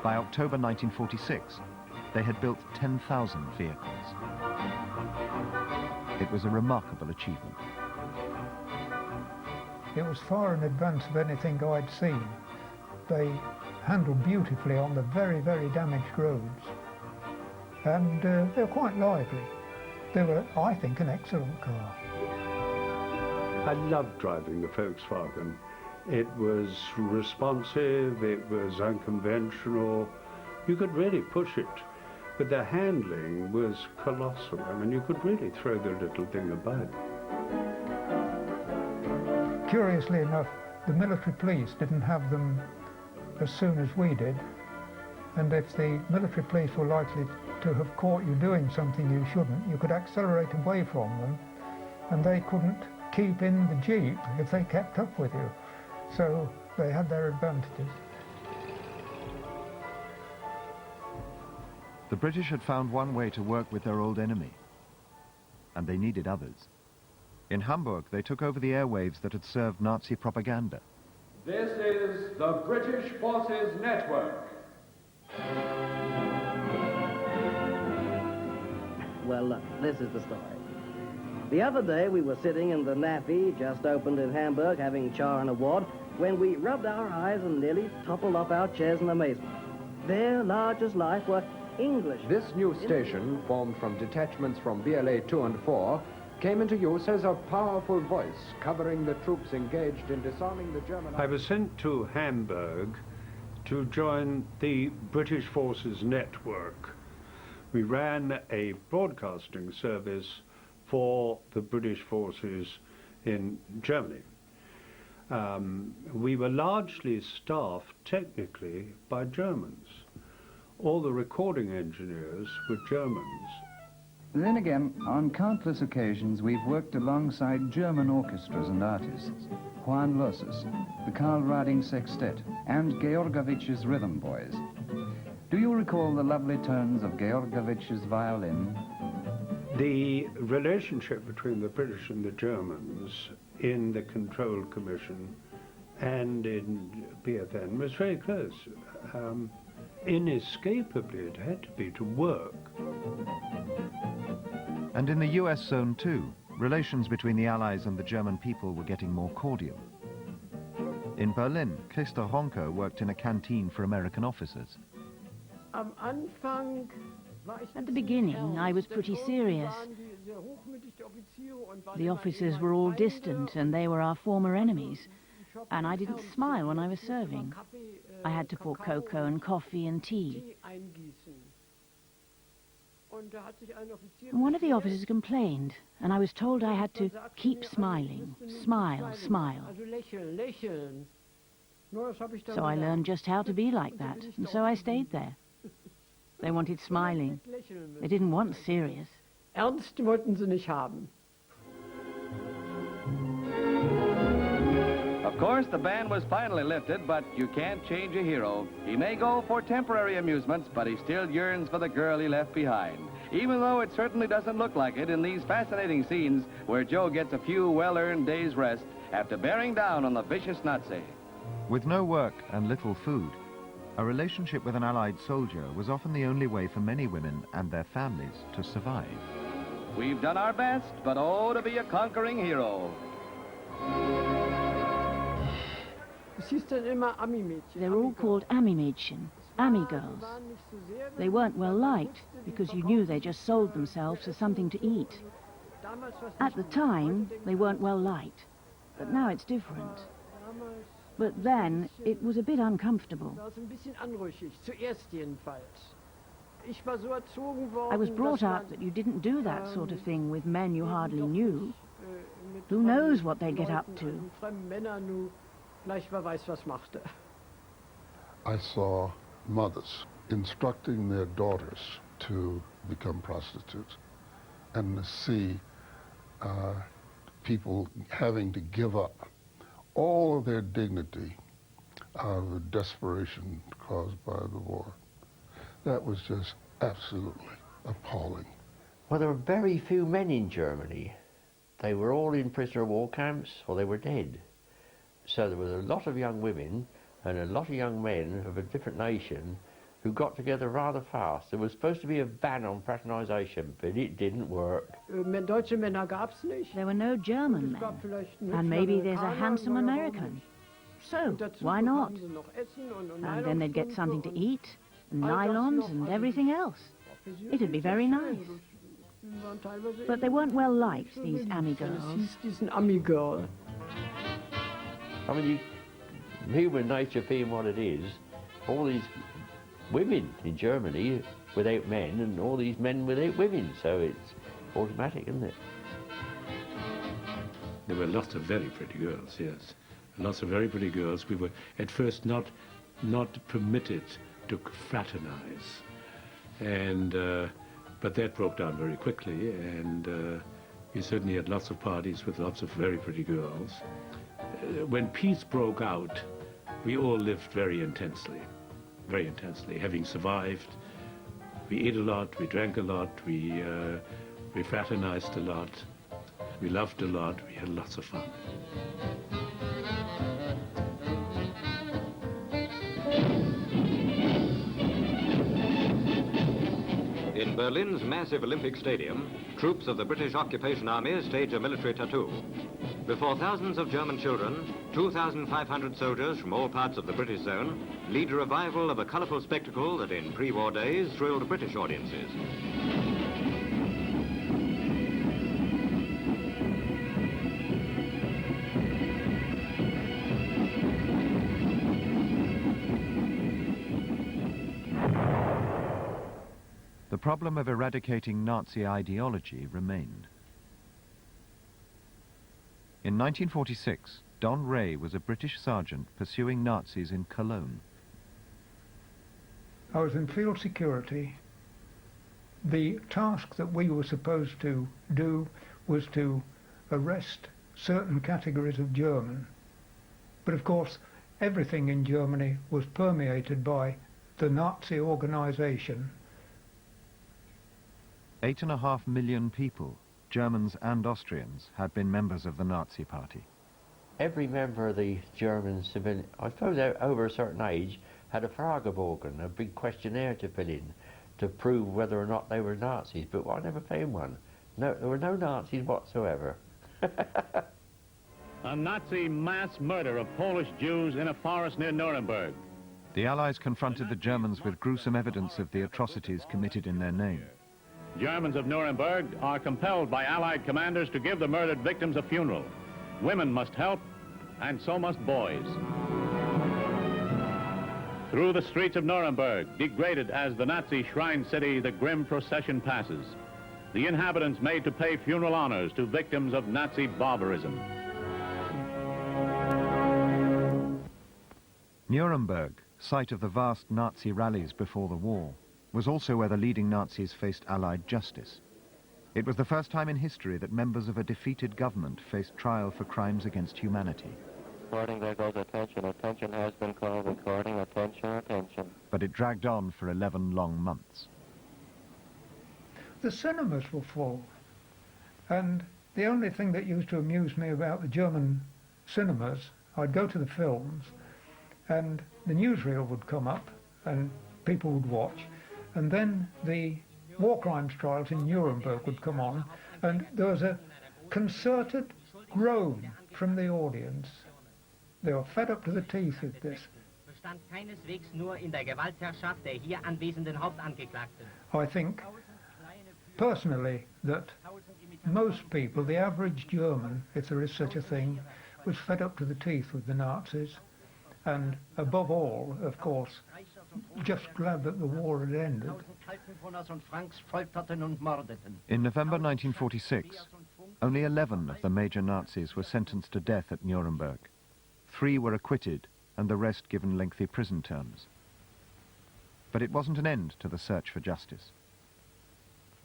By October 1946, they had built 10,000 vehicles. It was a remarkable achievement. It was far in advance of anything I'd seen. They handled beautifully on the very, very damaged roads. And they were quite lively. They were, I think, an excellent car. I loved driving the Volkswagen. It was responsive, it was unconventional. You could really push it, but the handling was colossal. I mean, you could really throw the little thing about. Curiously enough, the military police didn't have them as soon as we did. And if the military police were likely to have caught you doing something you shouldn't, you could accelerate away from them, and they couldn't keep in the Jeep if they kept up with you. So they had their advantages. The British had found one way to work with their old enemy, and they needed others. In Hamburg, they took over the airwaves that had served Nazi propaganda. This is the British Forces Network. Well, look, this is the story. The other day we were sitting in the Naffy, just opened in Hamburg, having char and a wad, when we rubbed our eyes and nearly toppled off our chairs in amazement. There, large as life, were English. This new station, formed from detachments from BLA 2 and 4, came into use as a powerful voice covering the troops engaged in disarming the German... I was sent to Hamburg to join the British Forces Network. We ran a broadcasting service for the British forces in Germany. We were largely staffed technically by Germans. All the recording engineers were Germans. Then again, on countless occasions, we've worked alongside German orchestras and artists. Juan Losses, the Karl Rading Sextet, and Georgovich's Rhythm Boys. Do you recall the lovely tones of Georgovich's violin? The relationship between the British and the Germans in the Control Commission and in BFN was very close. Inescapably, it had to be to work. And in the US zone too, relations between the Allies and the German people were getting more cordial. In Berlin, Christa Honker worked in a canteen for American officers. At the beginning, I was pretty serious. The officers were all distant, and they were our former enemies. And I didn't smile when I was serving. I had to pour cocoa and coffee and tea. And one of the officers complained, and I was told I had to keep smiling. Smile, smile. So I learned just how to be like that, and so I stayed there. They wanted smiling. They didn't want serious. Ernst wollten sie nicht haben. Of course, the ban was finally lifted, but you can't change a hero. He may go for temporary amusements, but he still yearns for the girl he left behind. Even though it certainly doesn't look like it in these fascinating scenes where Joe gets a few well-earned days' rest after bearing down on the vicious Nazi. With no work and little food, a relationship with an Allied soldier was often the only way for many women and their families to survive. We've done our best, but oh, to be a conquering hero. They were all called Ami-Mädchen, Ami girls. They weren't well liked because you knew they just sold themselves for something to eat. At the time, they weren't well liked, but now it's different. But then, it was a bit uncomfortable. I was brought up that you didn't do that sort of thing with men you hardly knew. Who knows what they get up to? I saw mothers instructing their daughters to become prostitutes, and to see people having to give up all of their dignity out of the desperation caused by the war. That was just absolutely appalling. Well, there were very few men in Germany. They were all in prisoner of war camps or they were dead. So there was a lot of young women and a lot of young men of a different nation who got together rather fast. There was supposed to be a ban on fraternisation, but it didn't work. There were no German men, and maybe there's a handsome American. So, why not? And then they'd get something to eat, and nylons and everything else. It'd be very nice. But they weren't well liked, these Ami girls. I mean, human nature being what it is, all these women in Germany without men and all these men without women, so it's automatic, isn't it? There were lots of very pretty girls, yes. Lots of very pretty girls. We were at first not permitted to fraternize, and but that broke down very quickly, and we certainly had lots of parties with lots of very pretty girls. When peace broke out, we all lived very intensely, having survived. We ate a lot, we drank a lot, we fraternized a lot, we loved a lot, we had lots of fun. In Berlin's massive Olympic Stadium, troops of the British Occupation Army stage a military tattoo. Before thousands of German children, 2,500 soldiers from all parts of the British zone lead a revival of a colourful spectacle that in pre-war days thrilled British audiences. The problem of eradicating Nazi ideology remained. In 1946, Don Ray was a British sergeant pursuing Nazis in Cologne. I was in field security. The task that we were supposed to do was to arrest certain categories of German. But of course, everything in Germany was permeated by the Nazi organization. 8.5 million people, Germans and Austrians, had been members of the Nazi Party. Every member of the German civilian, I suppose over a certain age, had a Fragebogen, a big questionnaire to fill in to prove whether or not they were Nazis, but I never found one. No, there were no Nazis whatsoever. A Nazi mass murder of Polish Jews in a forest near Nuremberg. The Allies confronted the Germans with gruesome evidence of the atrocities committed in their name. Germans of Nuremberg are compelled by Allied commanders to give the murdered victims a funeral. Women must help, and so must boys. Through the streets of Nuremberg, degraded as the Nazi shrine city, the grim procession passes. The inhabitants made to pay funeral honors to victims of Nazi barbarism. Nuremberg, site of the vast Nazi rallies before the war, was also where the leading Nazis faced Allied justice. It was the first time in history that members of a defeated government faced trial for crimes against humanity. Recording, there goes attention. Attention has been called. Recording, attention, attention. But it dragged on for 11 long months. The cinemas were full, and the only thing that used to amuse me about the German cinemas, I'd go to the films, and the newsreel would come up, and people would watch, and then the war crimes trials in Nuremberg would come on, and there was a concerted groan from the audience. They were fed up to the teeth with this. I think, personally, that most people, the average German, if there is such a thing, was fed up to the teeth with the Nazis, and above all, of course, just glad that the war had ended. In November 1946, only 11 of the major Nazis were sentenced to death at Nuremberg. 3 were acquitted and the rest given lengthy prison terms. But it wasn't an end to the search for justice.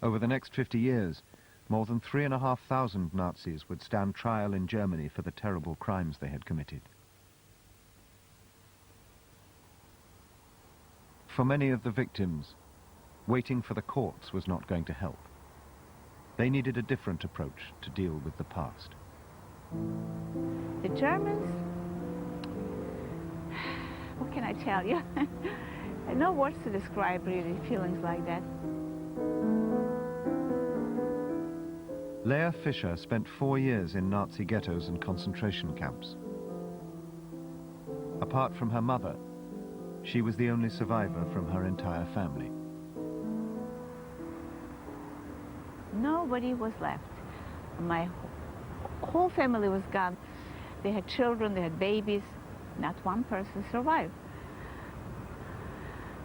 Over the next 50 years, more than 3,500 Nazis would stand trial in Germany for the terrible crimes they had committed. For many of the victims, waiting for the courts was not going to help. They needed a different approach to deal with the past. The Germans, what can I tell you? I have no words to describe really feelings like that. Leah Fischer spent 4 years in Nazi ghettos and concentration camps. Apart from her mother, she was the only survivor from her entire family. Nobody was left. My whole family was gone. They had children, they had babies. Not one person survived.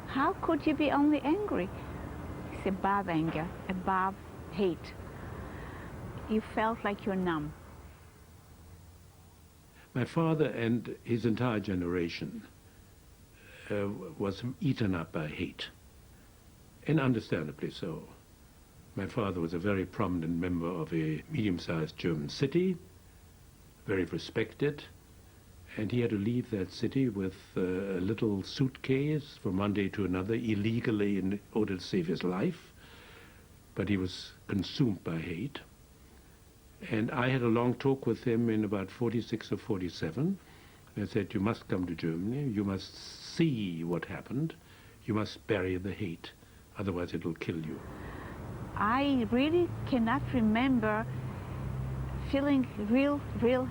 How could you be only angry? It's above anger, above hate. You felt like you're numb. My father and his entire generation was eaten up by hate, and understandably so. My father was a very prominent member of a medium-sized German city, very respected, and he had to leave that city with a little suitcase from one day to another illegally in order to save his life, but he was consumed by hate. And I had a long talk with him in about 46 or 47. I said, you must come to Germany, you must see what happened, you must bury the hate, otherwise it'll kill you. I really cannot remember feeling real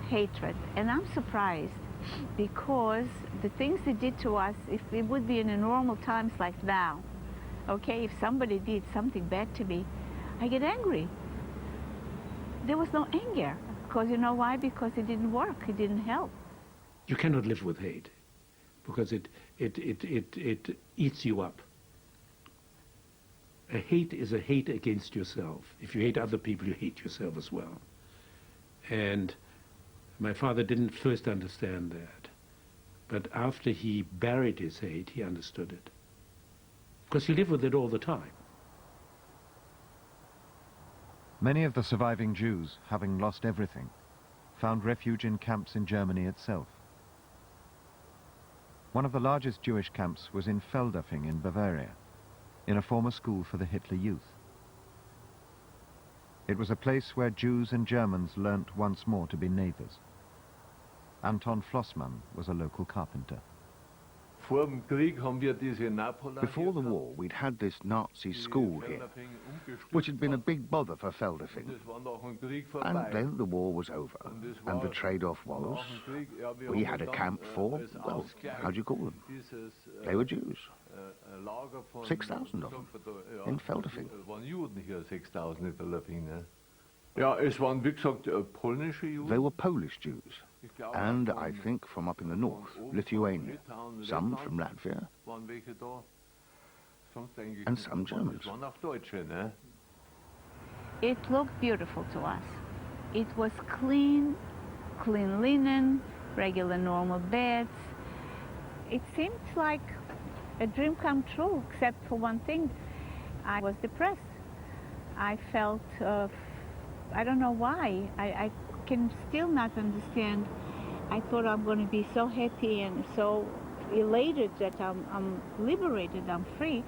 hatred, and I'm surprised because the things they did to us, if it would be in normal times like now, okay, if somebody did something bad to me, I get angry. There was no anger, because you know why? Because it didn't work, it didn't help. You cannot live with hate, because it eats you up. A hate is a hate against yourself. If you hate other people, you hate yourself as well. And my father didn't first understand that, but after he buried his hate, he understood it. Because he lived with it all the time. Many of the surviving Jews, having lost everything, found refuge in camps in Germany itself. One of the largest Jewish camps was in Feldafing in Bavaria, in a former school for the Hitler Youth. It was a place where Jews and Germans learnt once more to be neighbors. Anton Flossmann was a local carpenter. Before the war, we'd had this Nazi school here, which had been a big bother for Feldafing. And then the war was over, and the trade-off was, we had a camp for, well, how do you call them? They were Jews. 6,000 of them, in Feldafing. Ja, es waren, wie gesagt, polnische Juden. They were Polish Jews. and I think from up in the north, Lithuania, some from Latvia, and some Germans. It looked beautiful to us. It was clean linen, regular normal beds. It seemed like a dream come true, except for one thing. I was depressed. I felt, I don't know why. I can still not understand. I thought I'm going to be so happy and so elated that I'm liberated, I'm free.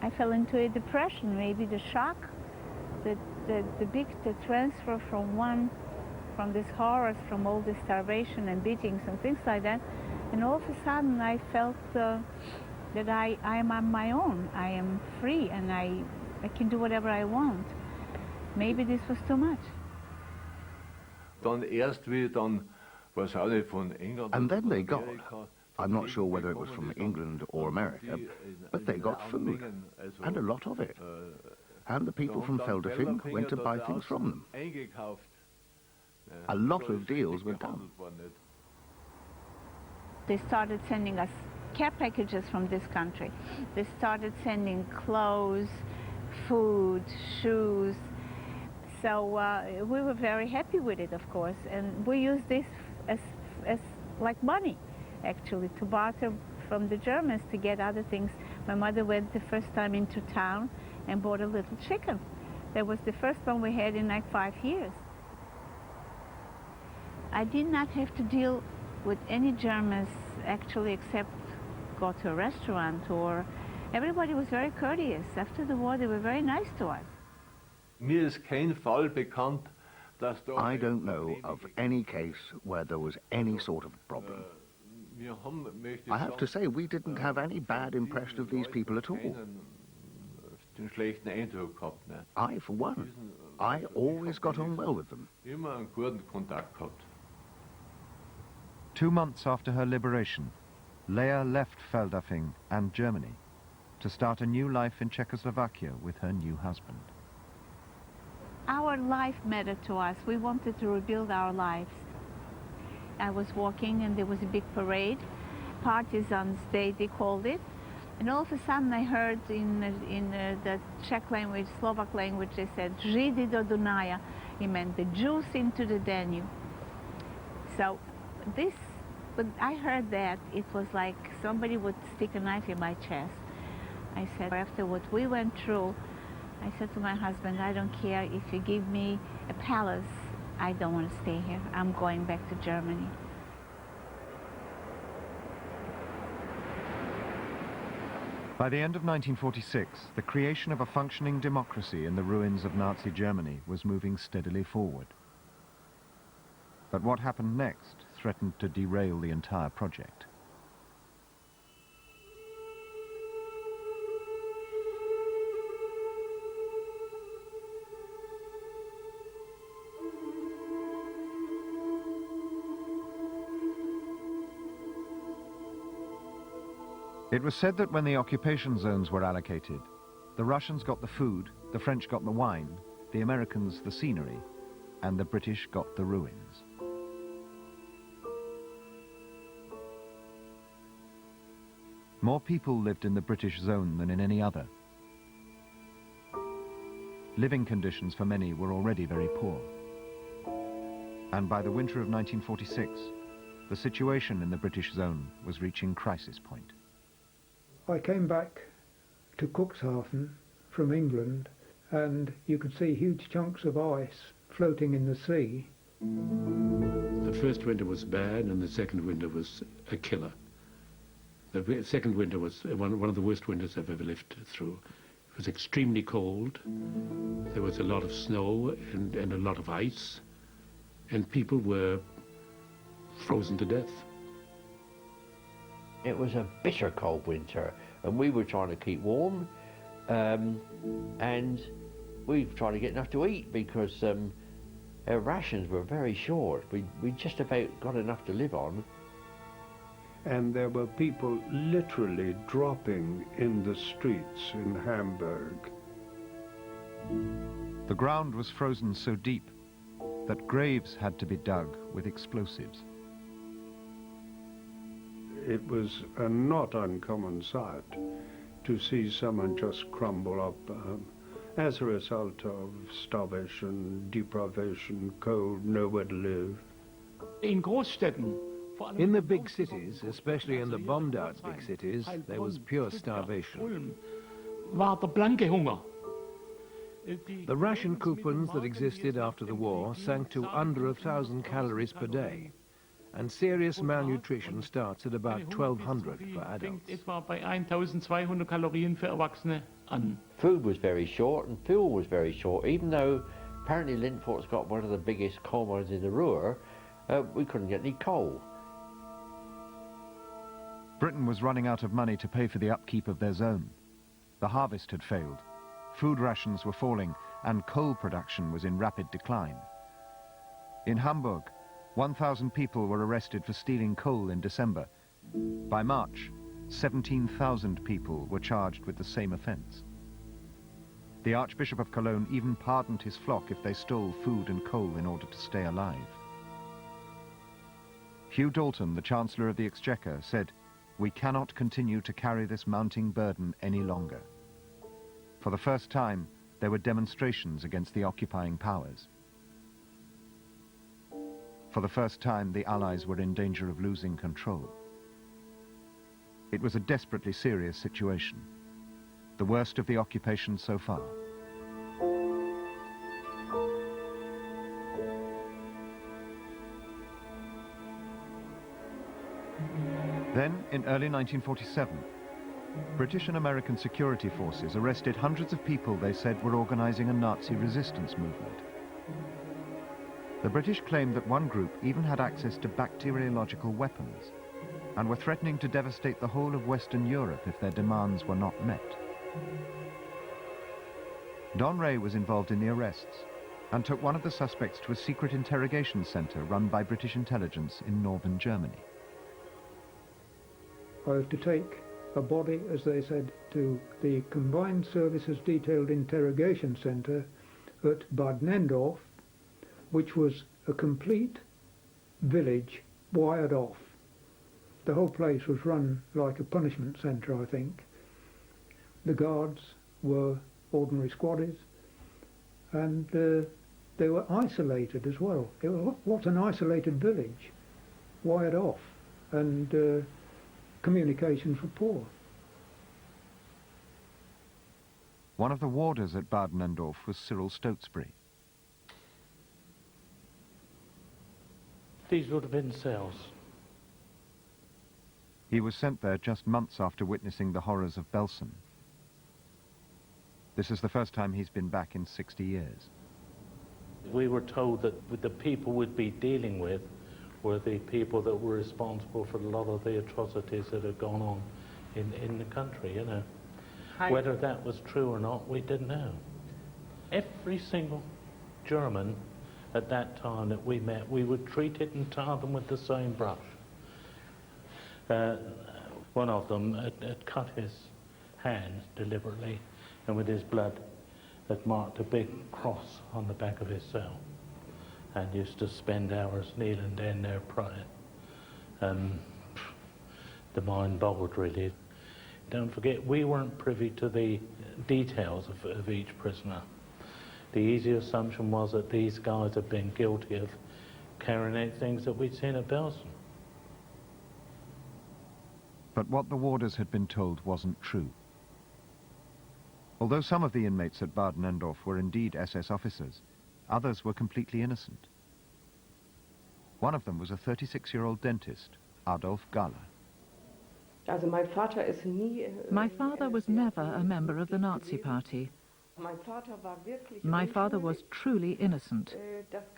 I fell into a depression, maybe the shock, the transfer from this horrors, from all this starvation and beatings and things like that. And all of a sudden I felt that I am on my own. I am free and I can do whatever I want. Maybe this was too much. And then they got, I'm not sure whether it was from England or America, but they got food, and a lot of it. And the people from Feldafing went to buy things from them. A lot of deals were done. They started sending us care packages from this country. They started sending clothes, food, shoes. So we were very happy with it, of course, and we used this as like money, actually, to barter from the Germans to get other things. My mother went the first time into town and bought a little chicken. That was the first one we had in like 5 years. I did not have to deal with any Germans, actually, except go to a restaurant, or everybody was very courteous. After the war, they were very nice to us. I don't know of any case where there was any sort of problem. I have to say, we didn't have any bad impression of these people at all. I, for one, I always got on well with them. 2 months after her liberation, Leah left Feldafing and Germany to start a new life in Czechoslovakia with her new husband. Our life mattered to us. We wanted to rebuild our lives. I was walking and there was a big parade, Partisans Day they called it, and all of a sudden I heard in the Czech language, Slovak language, they said Židi do Dunaja. It meant the Jews into the Danube. So when I heard that, it was like somebody would stick a knife in my chest. I said, after what we went through, I said to my husband, I don't care if you give me a palace, I don't want to stay here. I'm going back to Germany. By the end of 1946, the creation of a functioning democracy in the ruins of Nazi Germany was moving steadily forward. But what happened next threatened to derail the entire project. It was said that when the occupation zones were allocated, the Russians got the food, the French got the wine, the Americans the scenery, and the British got the ruins. More people lived in the British zone than in any other. Living conditions for many were already very poor. And by the winter of 1946, the situation in the British zone was reaching crisis point. I came back to Cuxhaven from England, and you could see huge chunks of ice floating in the sea. The first winter was bad, and the second winter was a killer. The second winter was one of the worst winters I've ever lived through. It was extremely cold. There was a lot of snow and a lot of ice, and people were frozen to death. It was a bitter cold winter, and we were trying to keep warm, and we were trying to get enough to eat because our rations were very short. We just about got enough to live on. And there were people literally dropping in the streets in Hamburg. The ground was frozen so deep that graves had to be dug with explosives. it was a not uncommon sight to see someone just crumble up as a result of starvation, deprivation, cold, nowhere to live. In the big cities, especially in the bombed-out big cities, there was pure starvation. The ration coupons that existed after the war sank to under 1,000 calories per day, and serious malnutrition starts at about 1,200 for adults. Food was very short and fuel was very short. Even though apparently Lintfort's got one of the biggest coal mines in the Ruhr, we couldn't get any coal. Britain was running out of money to pay for the upkeep of their zone. The harvest had failed, food rations were falling, and coal production was in rapid decline. In Hamburg, 1,000 people were arrested for stealing coal in December. By March, 17,000 people were charged with the same offence. The Archbishop of Cologne even pardoned his flock if they stole food and coal in order to stay alive. Hugh Dalton, the Chancellor of the Exchequer, said, "We cannot continue to carry this mounting burden any longer." For the first time, there were demonstrations against the occupying powers. For the first time, the Allies were in danger of losing control. It was a desperately serious situation, the worst of the occupation so far. Then, in early 1947, British and American security forces arrested hundreds of people they said were organizing a Nazi resistance movement. The British claimed that one group even had access to bacteriological weapons and were threatening to devastate the whole of Western Europe if their demands were not met. Don Ray was involved in the arrests and took one of the suspects to a secret interrogation center run by British intelligence in northern Germany. I was to take a body, as they said, to the Combined Services Detailed Interrogation Center at Bad Nendorf, which was a complete village wired off. The whole place was run like a punishment center, I think. The guards were ordinary squaddies, and they were isolated as well. It was, what an isolated village, wired off, and communications were poor. One of the warders at Bad Nendorf was Cyril Stotesbury. These would have been cells. He was sent there just months after witnessing the horrors of Belsen. This is the first time he's been back in 60 years. We were told that the people we'd be dealing with were the people that were responsible for a lot of the atrocities that had gone on in the country, you know. Whether that was true or not, we didn't know. Every single German at that time that we met, we would treat it and tar them with the same brush. One of them had cut his hand deliberately, and with his blood had marked a big cross on the back of his cell, and used to spend hours kneeling down there praying. The mind boggled, really. Don't forget, we weren't privy to the details of each prisoner. The easy assumption was that these guys had been guilty of carrying out things that we'd seen at Belsen. But what the warders had been told wasn't true. Although some of the inmates at Bad Nendorf were indeed SS officers, others were completely innocent. One of them was a 36-year-old dentist, Adolf Galler. My father was never a member of the Nazi Party. My father was truly innocent.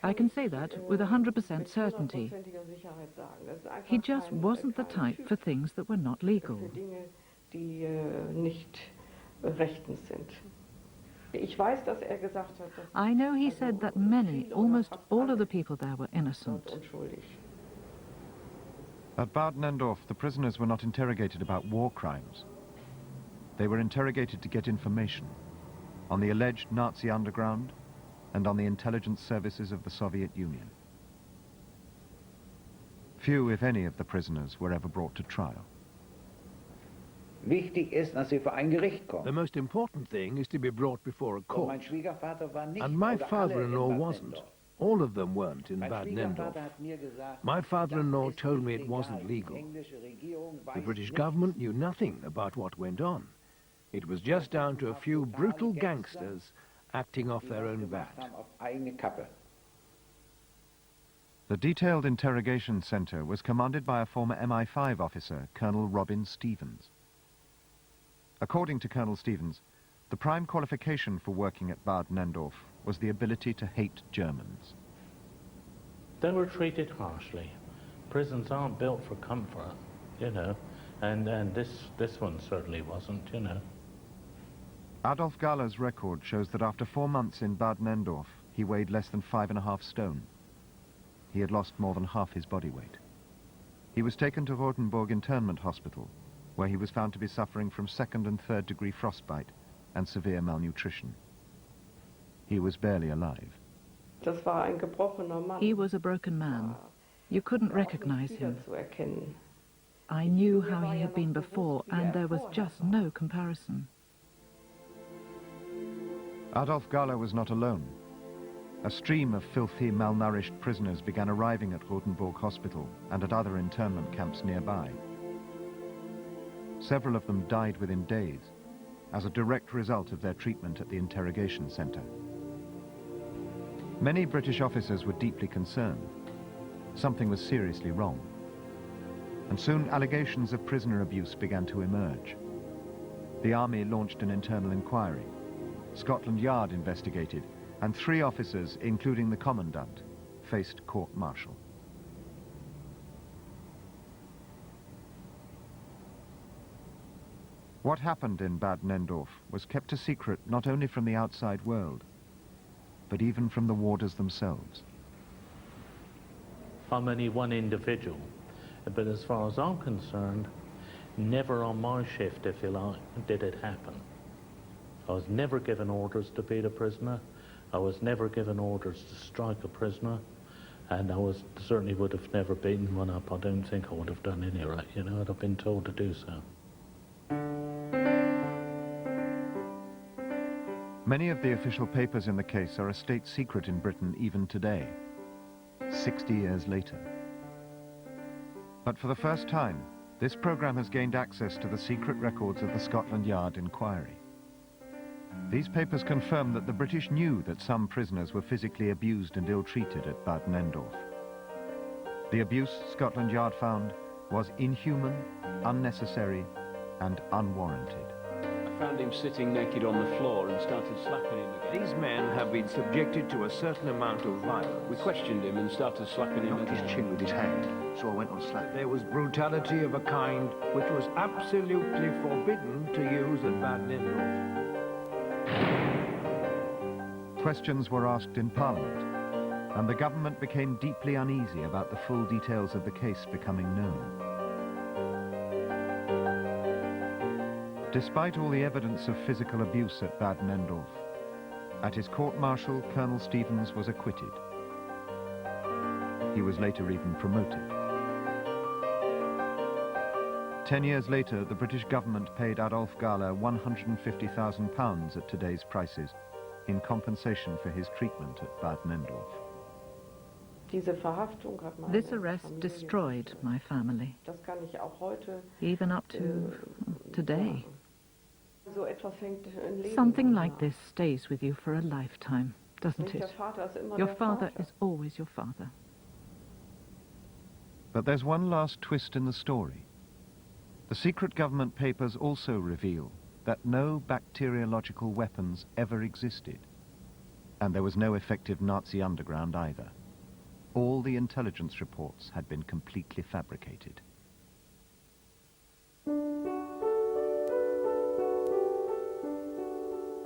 I can say that with 100% certainty. He just wasn't the type for things that were not legal. I know he said that many, almost all of the people there were innocent. At Bad Nendorf, the prisoners were not interrogated about war crimes. They were interrogated to get information on the alleged Nazi underground and on the intelligence services of the Soviet Union. Few, if any, of the prisoners were ever brought to trial. The most important thing is to be brought before a court. And my father-in-law wasn't. All of them weren't in Bad Nendorf. My father-in-law told me it wasn't legal. The British government knew nothing about what went on. It was just down to a few brutal gangsters acting off their own bat. The detailed interrogation center was commanded by a former MI5 officer, Colonel Robin Stevens. According to Colonel Stevens, the prime qualification for working at Bad Nendorf was the ability to hate Germans. They were treated harshly. Prisons aren't built for comfort, you know, and this one certainly wasn't, you know. Adolf Galler's record shows that after 4 months in Bad Nendorf, he weighed less than 5.5 stone. He had lost more than half his body weight. He was taken to Rotenburg Internment Hospital, where he was found to be suffering from 2nd and 3rd degree frostbite and severe malnutrition. He was barely alive. He was a broken man. You couldn't recognize him. I knew how he had been before, and there was just no comparison. Adolf Galler was not alone. A stream of filthy, malnourished prisoners began arriving at Rotenburg Hospital and at other internment camps nearby. Several of them died within days as a direct result of their treatment at the interrogation center. Many British officers were deeply concerned. Something was seriously wrong. And soon allegations of prisoner abuse began to emerge. The army launched an internal inquiry. Scotland Yard investigated, and 3 officers, including the commandant, faced court-martial. What happened in Bad Nendorf was kept a secret not only from the outside world, but even from the warders themselves. I'm only one individual, but as far as I'm concerned, never on my shift, if you like, did it happen. I was never given orders to beat a prisoner. I was never given orders to strike a prisoner, and I certainly would have never beaten one up. I don't think I would have done any right, you know, I'd have been told to do so. Many of the official papers in the case are a state secret in Britain even today, 60 years later. But for the first time, this program has gained access to the secret records of the Scotland Yard inquiry. These papers confirm that the British knew that some prisoners were physically abused and ill-treated at Bad Nendorf. The abuse, Scotland Yard found, was inhuman, unnecessary, and unwarranted. I found him sitting naked on the floor and started slapping him again. These men have been subjected to a certain amount of violence. We questioned him and started slapping him again. Knocked his chin with his hand, so I went on slapping. There was brutality of a kind which was absolutely forbidden to use at Bad Nendorf. Questions were asked in Parliament, and the government became deeply uneasy about the full details of the case becoming known. Despite all the evidence of physical abuse at Bad Nendorf, at his court-martial, Colonel Stevens was acquitted. He was later even promoted. 10 years later, the British government paid Adolf Galler £150,000 at today's prices in compensation for his treatment at Bad Nendorf. This arrest destroyed my family, even up to today. Something like this stays with you for a lifetime, doesn't it? Your father is always your father. But there's one last twist in the story. The secret government papers also reveal that no bacteriological weapons ever existed, and there was no effective Nazi underground either. All the intelligence reports had been completely fabricated.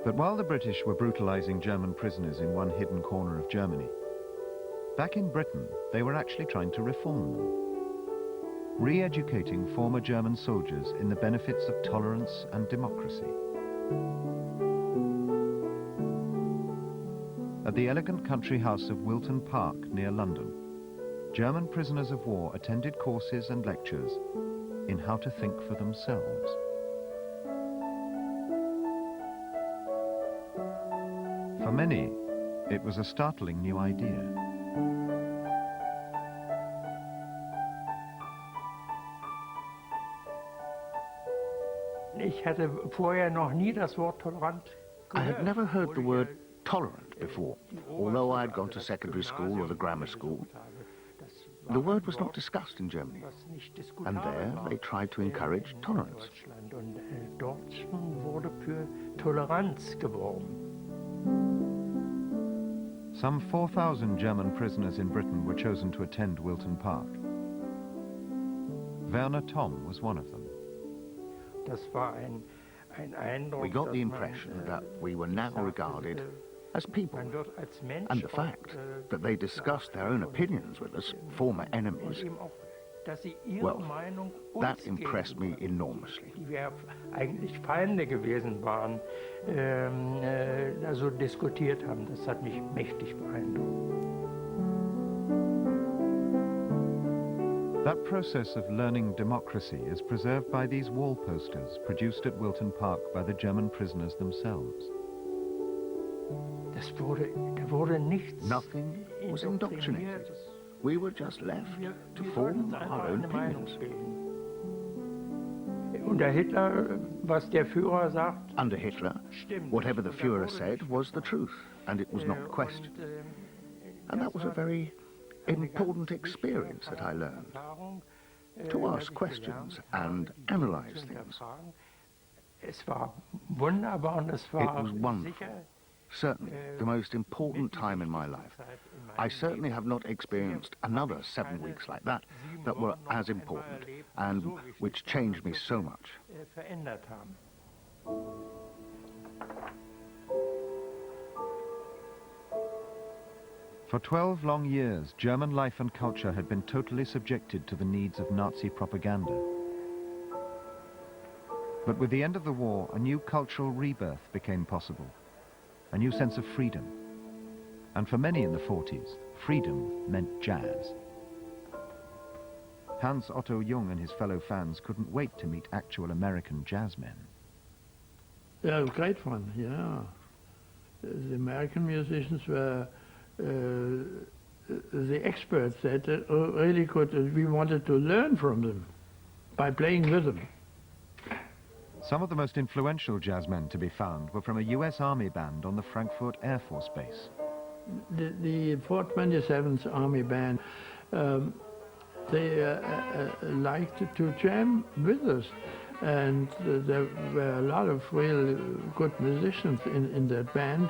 But while the British were brutalizing German prisoners in one hidden corner of Germany, back in Britain, they were actually trying to reform them, re-educating former German soldiers in the benefits of tolerance and democracy. At the elegant country house of Wilton Park near London, German prisoners of war attended courses and lectures in how to think for themselves. For many, it was a startling new idea. I had never heard the word tolerant before, although I had gone to secondary school or the grammar school. The word was not discussed in Germany, and there they tried to encourage tolerance. Some 4,000 German prisoners in Britain were chosen to attend Wilton Park. Werner Thom was one of them. We got the impression that we were now regarded as people, and the fact that they discussed their own opinions with us, former enemies, well, that impressed me enormously. That process of learning democracy is preserved by these wall posters produced at Wilton Park by the German prisoners themselves. Nothing was indoctrinated. We were just left to form our own opinions. Under Hitler, whatever the Führer said was the truth, and it was not questioned. And that was a very important experience that I learned, to ask questions and analyze things. It was wonderful. Certainly the most important time in my life. I certainly have not experienced another 7 weeks like that were as important and which changed me so much. For 12 long years, German life and culture had been totally subjected to the needs of Nazi propaganda. But with the end of the war, a new cultural rebirth became possible, a new sense of freedom. And for many in the 40s, freedom meant jazz. Hans Otto Jung and his fellow fans couldn't wait to meet actual American jazzmen. Yeah, it was great fun, yeah. The American musicians were the experts that really could, we wanted to learn from them by playing with them. Some of the most influential jazzmen to be found were from a US Army band on the Frankfurt Air Force Base. The 427th Army Band, they liked to jam with us, and there were a lot of real good musicians in that band.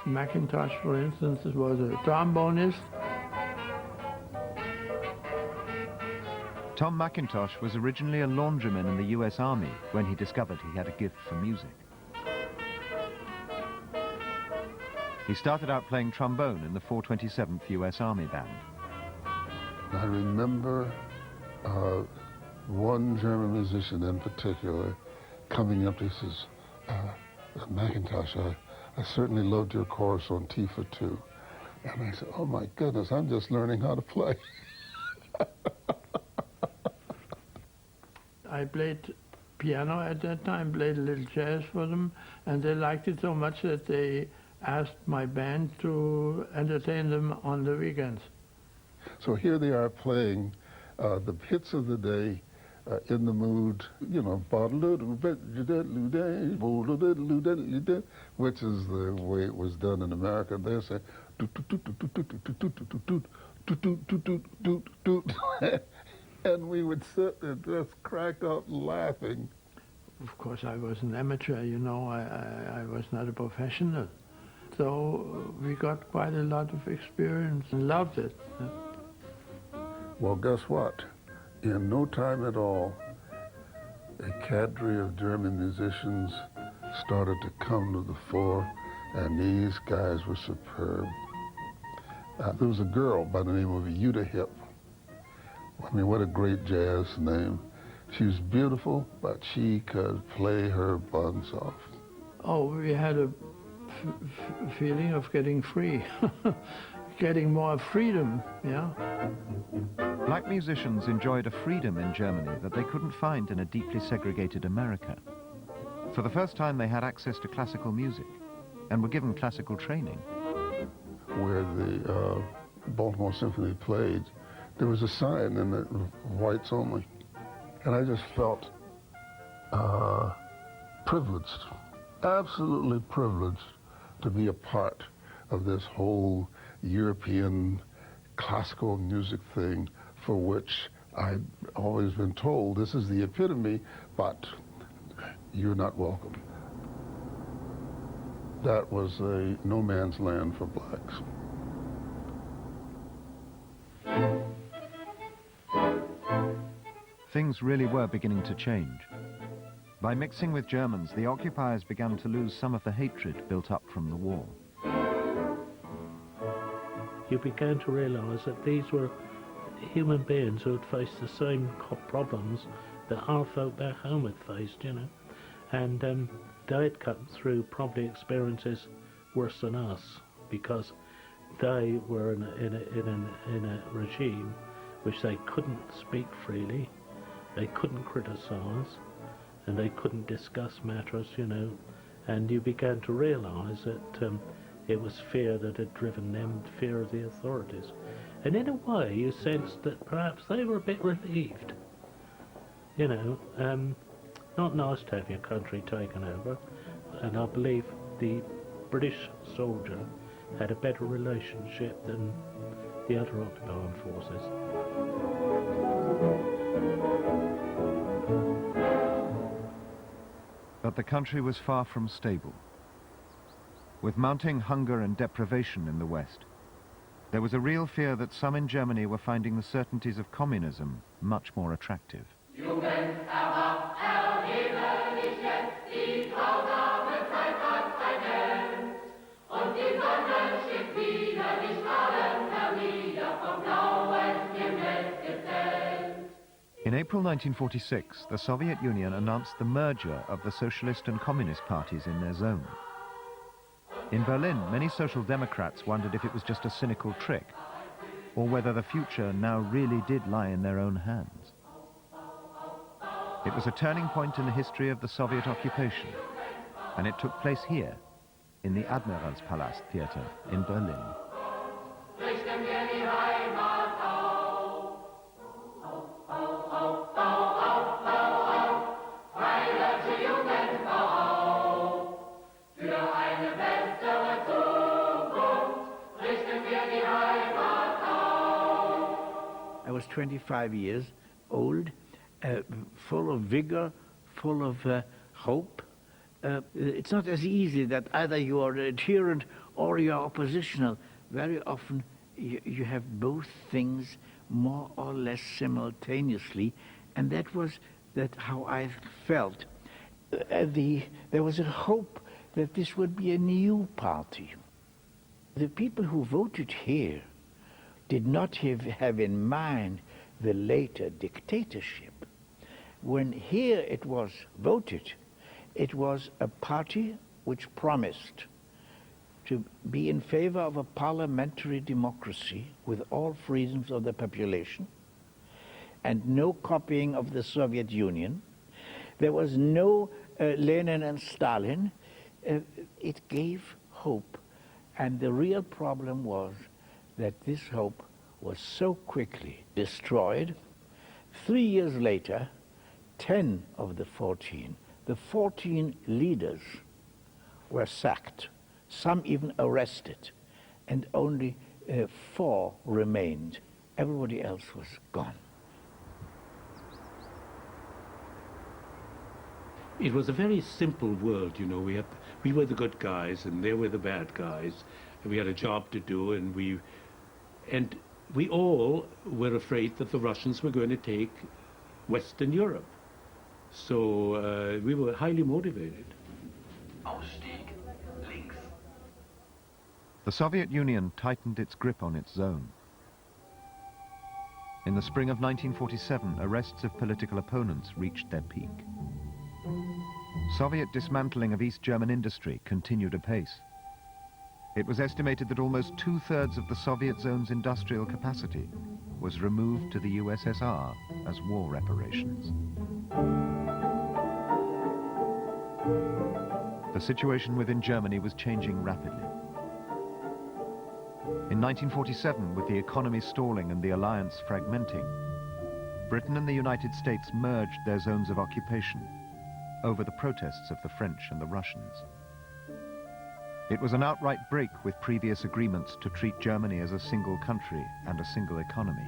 McIntosh, for instance, was a trombonist. Tom McIntosh was originally a laundryman in the US Army when he discovered he had a gift for music. He started out playing trombone in the 427th US Army Band. I remember one German musician in particular coming up to me and says, McIntosh, I certainly loved your chorus on T for Two. And I said, oh my goodness, I'm just learning how to play. I played piano at that time, played a little jazz for them, and they liked it so much that they asked my band to entertain them on the weekends. So here they are playing the hits of the day, in the mood, you know, which is the way it was done in America. They say, and we would sit and just crack up laughing. Of course, I was an amateur, you know, I was not a professional. So we got quite a lot of experience and loved it. Well, guess what? In no time at all, a cadre of German musicians started to come to the fore, and these guys were superb. There was a girl by the name of Yuta Hip. I mean, what a great jazz name. She was beautiful, but she could play her buns off. Oh, we had a feeling of getting free. getting more freedom, yeah. Black musicians enjoyed a freedom in Germany that they couldn't find in a deeply segregated America. For the first time, they had access to classical music and were given classical training. Where the Baltimore Symphony played, there was a sign in it, whites only. And I just felt privileged, absolutely privileged to be a part of this whole European classical music thing for which I'd always been told this is the epitome, but you're not welcome. That was a no man's land for blacks. Things really were beginning to change. By mixing with Germans, the occupiers began to lose some of the hatred built up from the war. You began to realise that these were human beings who had faced the same problems that our folk back home had faced, you know, and they had come through probably experiences worse than us because they were in a regime which they couldn't speak freely, they couldn't criticise, and they couldn't discuss matters, you know, and you began to realise that it was fear that had driven them, fear of the authorities. And in a way, you sensed that perhaps they were a bit relieved. You know, not nice to have your country taken over, and I believe the British soldier had a better relationship than the other occupying forces. But the country was far from stable. With mounting hunger and deprivation in the West, there was a real fear that some in Germany were finding the certainties of communism much more attractive. In April 1946, the Soviet Union announced the merger of the Socialist and Communist parties in their zone. In Berlin, many Social Democrats wondered if it was just a cynical trick, or whether the future now really did lie in their own hands. It was a turning point in the history of the Soviet occupation, and it took place here, in the Admiralspalast Theater in Berlin. I was 25 years old, full of vigor, full of hope. It's not as easy that either you are adherent or you are oppositional. Very often you have both things more or less simultaneously, and that was how I felt. There was a hope that this would be a new party. The people who voted here did not have in mind the later dictatorship. When here it was voted, it was a party which promised to be in favor of a parliamentary democracy with all freedoms of the population and no copying of the Soviet Union. There was no Lenin and Stalin. It gave hope, and the real problem was that this hope was so quickly destroyed. 3 years later, 10 of the 14 leaders were sacked, some even arrested, and only 4 remained. Everybody else was gone. It was a very simple world, you know. We were the good guys and they were the bad guys. And we had a job to do, and we all were afraid that the Russians were going to take Western Europe. So we were highly motivated. The Soviet Union tightened its grip on its zone. In the spring of 1947, arrests of political opponents reached their peak. Soviet dismantling of East German industry continued apace. It was estimated that almost 2/3 of the Soviet zone's industrial capacity was removed to the USSR as war reparations. The situation within Germany was changing rapidly. In 1947, with the economy stalling and the alliance fragmenting, Britain and the United States merged their zones of occupation over the protests of the French and the Russians. It was an outright break with previous agreements to treat Germany as a single country and a single economy.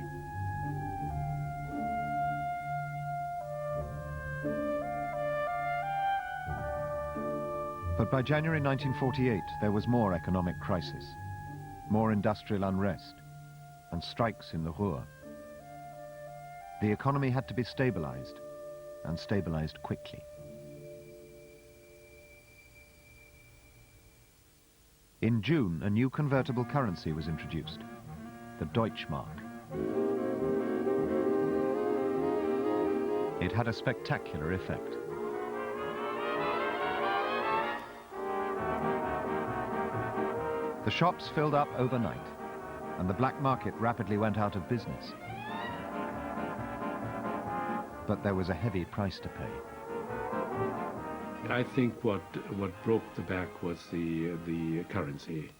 But by January 1948, there was more economic crisis, more industrial unrest, and strikes in the Ruhr. The economy had to be stabilized, and stabilized quickly. In June, a new convertible currency was introduced, the Deutschmark. It had a spectacular effect. The shops filled up overnight, and the black market rapidly went out of business. But there was a heavy price to pay. I think what broke the back was the currency,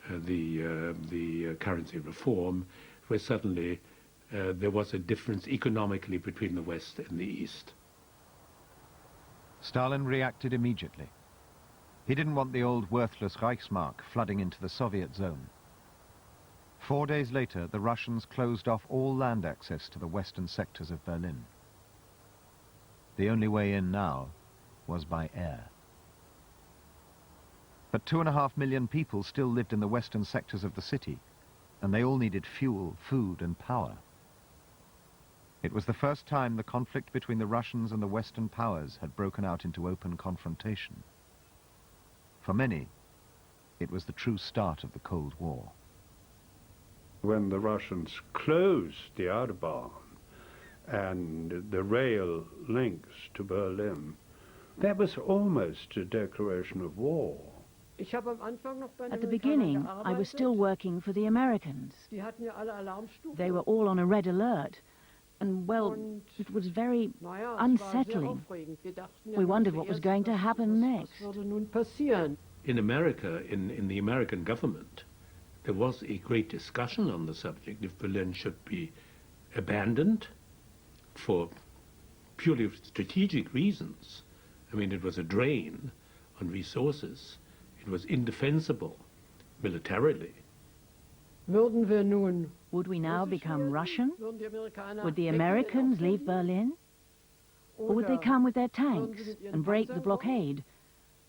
the currency reform, where suddenly there was a difference economically between the West and the East. Stalin reacted immediately. He didn't want the old worthless Reichsmark flooding into the Soviet zone. 4 days later, the Russians closed off all land access to the western sectors of Berlin. The only way in now was by air. But 2.5 million people still lived in the western sectors of the city, and they all needed fuel, food, and power. It was the first time the conflict between the Russians and the Western powers had broken out into open confrontation. For many, it was the true start of the Cold War. When the Russians closed the Autobahn and the rail links to Berlin, that was almost a declaration of war. At the beginning, I was still working for the Americans. They were all on a red alert. And, well, it was very unsettling. We wondered what was going to happen next. In America, in the American government, there was a great discussion on the subject if Berlin should be abandoned for purely strategic reasons. I mean, it was a drain on resources. It was indefensible militarily. Would we now become Russian? Would the Americans leave Berlin? Or would they come with their tanks and break the blockade,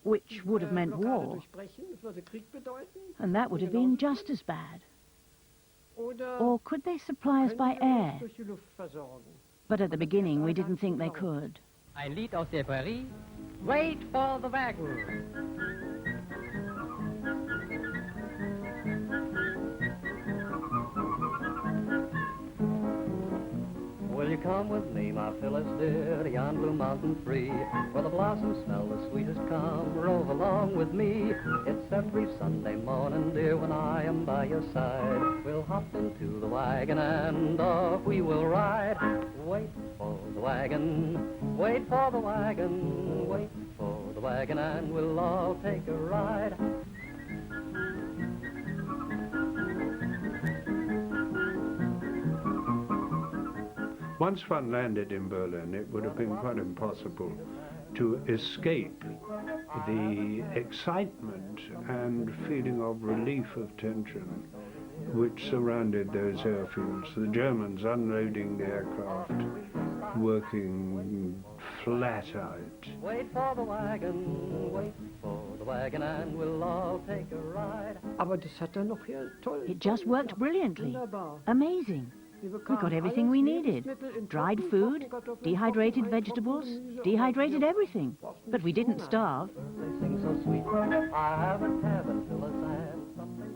which would have meant war? And that would have been just as bad. Or could they supply us by air? But at the beginning, we didn't think they could. Ein Lied aus der Prärie. Wait for the wagon. Will you come with me, my Phyllis dear, to yon blue mountain free, where the blossoms smell the sweetest? Come, rove along with me. It's every Sunday morning, dear, when I am by your side. We'll hop into the wagon and off we will ride. Wait for the wagon, wait for the wagon, wait for the wagon, and we'll all take a ride. Once one landed in Berlin, it would have been quite impossible to escape the excitement and feeling of relief of tension which surrounded those airfields. The Germans unloading the aircraft, working flat out. Wait for the wagon, and we'll all take a ride. It just worked brilliantly. Amazing. We got everything we needed. Dried food, dehydrated vegetables, dehydrated everything. But we didn't starve.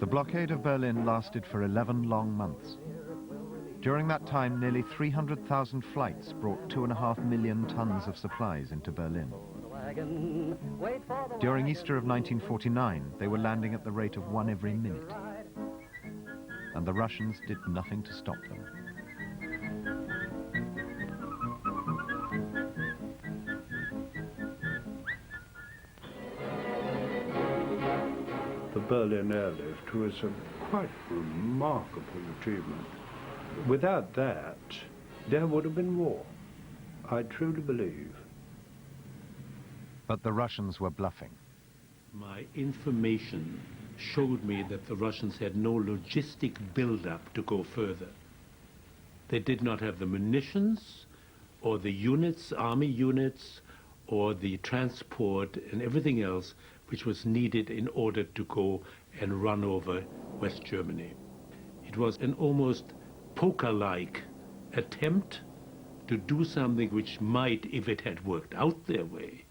The blockade of Berlin lasted for 11 long months. During that time, nearly 300,000 flights brought 2.5 million tons of supplies into Berlin. wagon. Wait for the During wagon. Easter of 1949, they were landing at the rate of one every minute. And the Russians did nothing to stop them. The Berlin airlift was a quite remarkable achievement. Without that, there would have been war. I truly believe. But the Russians were bluffing. My information showed me that the Russians had no logistic build-up to go further. They did not have the munitions or the units, army units, or the transport and everything else which was needed in order to go and run over West Germany. It was an almost poker-like attempt to do something which might, if it had worked out their way,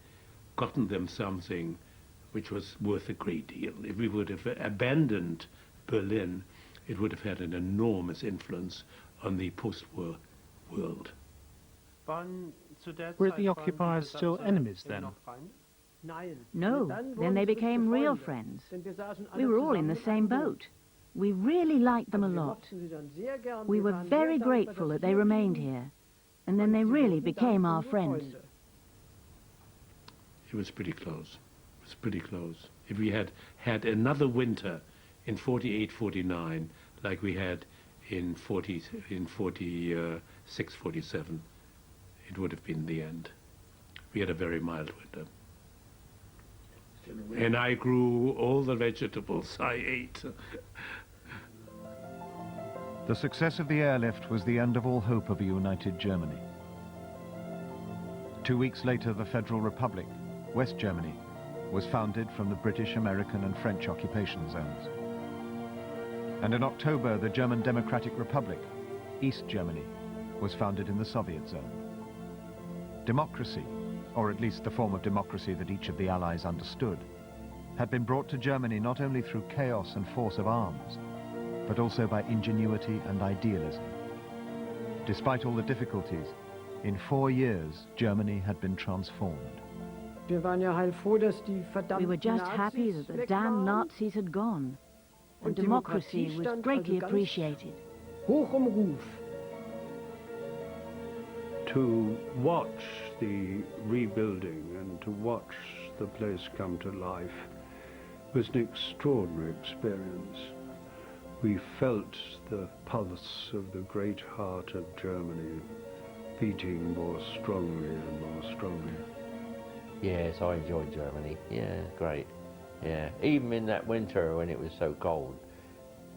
gotten them something which was worth a great deal. If we would have abandoned Berlin, it would have had an enormous influence on the post-war world. Were the occupiers still enemies then? No, then they became real friends. We were all in the same boat. We really liked them a lot. We were very grateful that they remained here, and then they really became our friends. It was pretty close. It was pretty close. If we had had another winter in 48, 49, like we had in 46, 47, it would have been the end. We had a very mild winter. And I grew all the vegetables I ate. The success of the airlift was the end of all hope of a united Germany. 2 weeks later, the Federal Republic, West Germany, was founded from the British, American and French occupation zones. And in October, the German Democratic Republic, East Germany, was founded in the Soviet zone. Democracy, or at least the form of democracy that each of the Allies understood, had been brought to Germany not only through chaos and force of arms, but also by ingenuity and idealism. Despite all the difficulties, in 4 years, Germany had been transformed. We were just happy that the damn Nazis had gone, and democracy was greatly appreciated. To watch the rebuilding and to watch the place come to life was an extraordinary experience. We felt the pulse of the great heart of Germany beating more strongly and more strongly. Yes, I enjoyed Germany. Yeah, great. Yeah, even in that winter when it was so cold.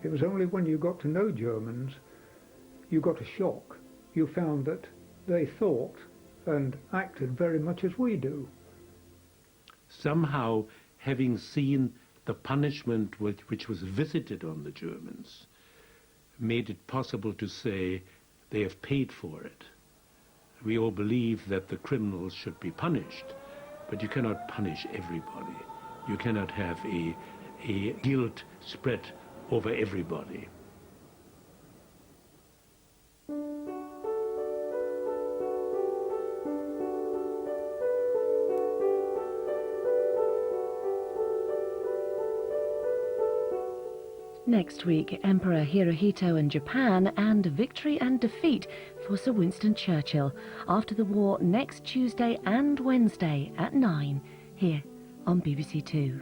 It was only when you got to know Germans, you got a shock. You found that they thought and acted very much as we do. Somehow, having seen the punishment which was visited on the Germans, made it possible to say they have paid for it. We all believe that the criminals should be punished, but you cannot punish everybody. You cannot have a guilt spread over everybody. Next week, Emperor Hirohito and Japan, and victory and defeat for Sir Winston Churchill after the war next Tuesday and Wednesday at 9 here on BBC Two.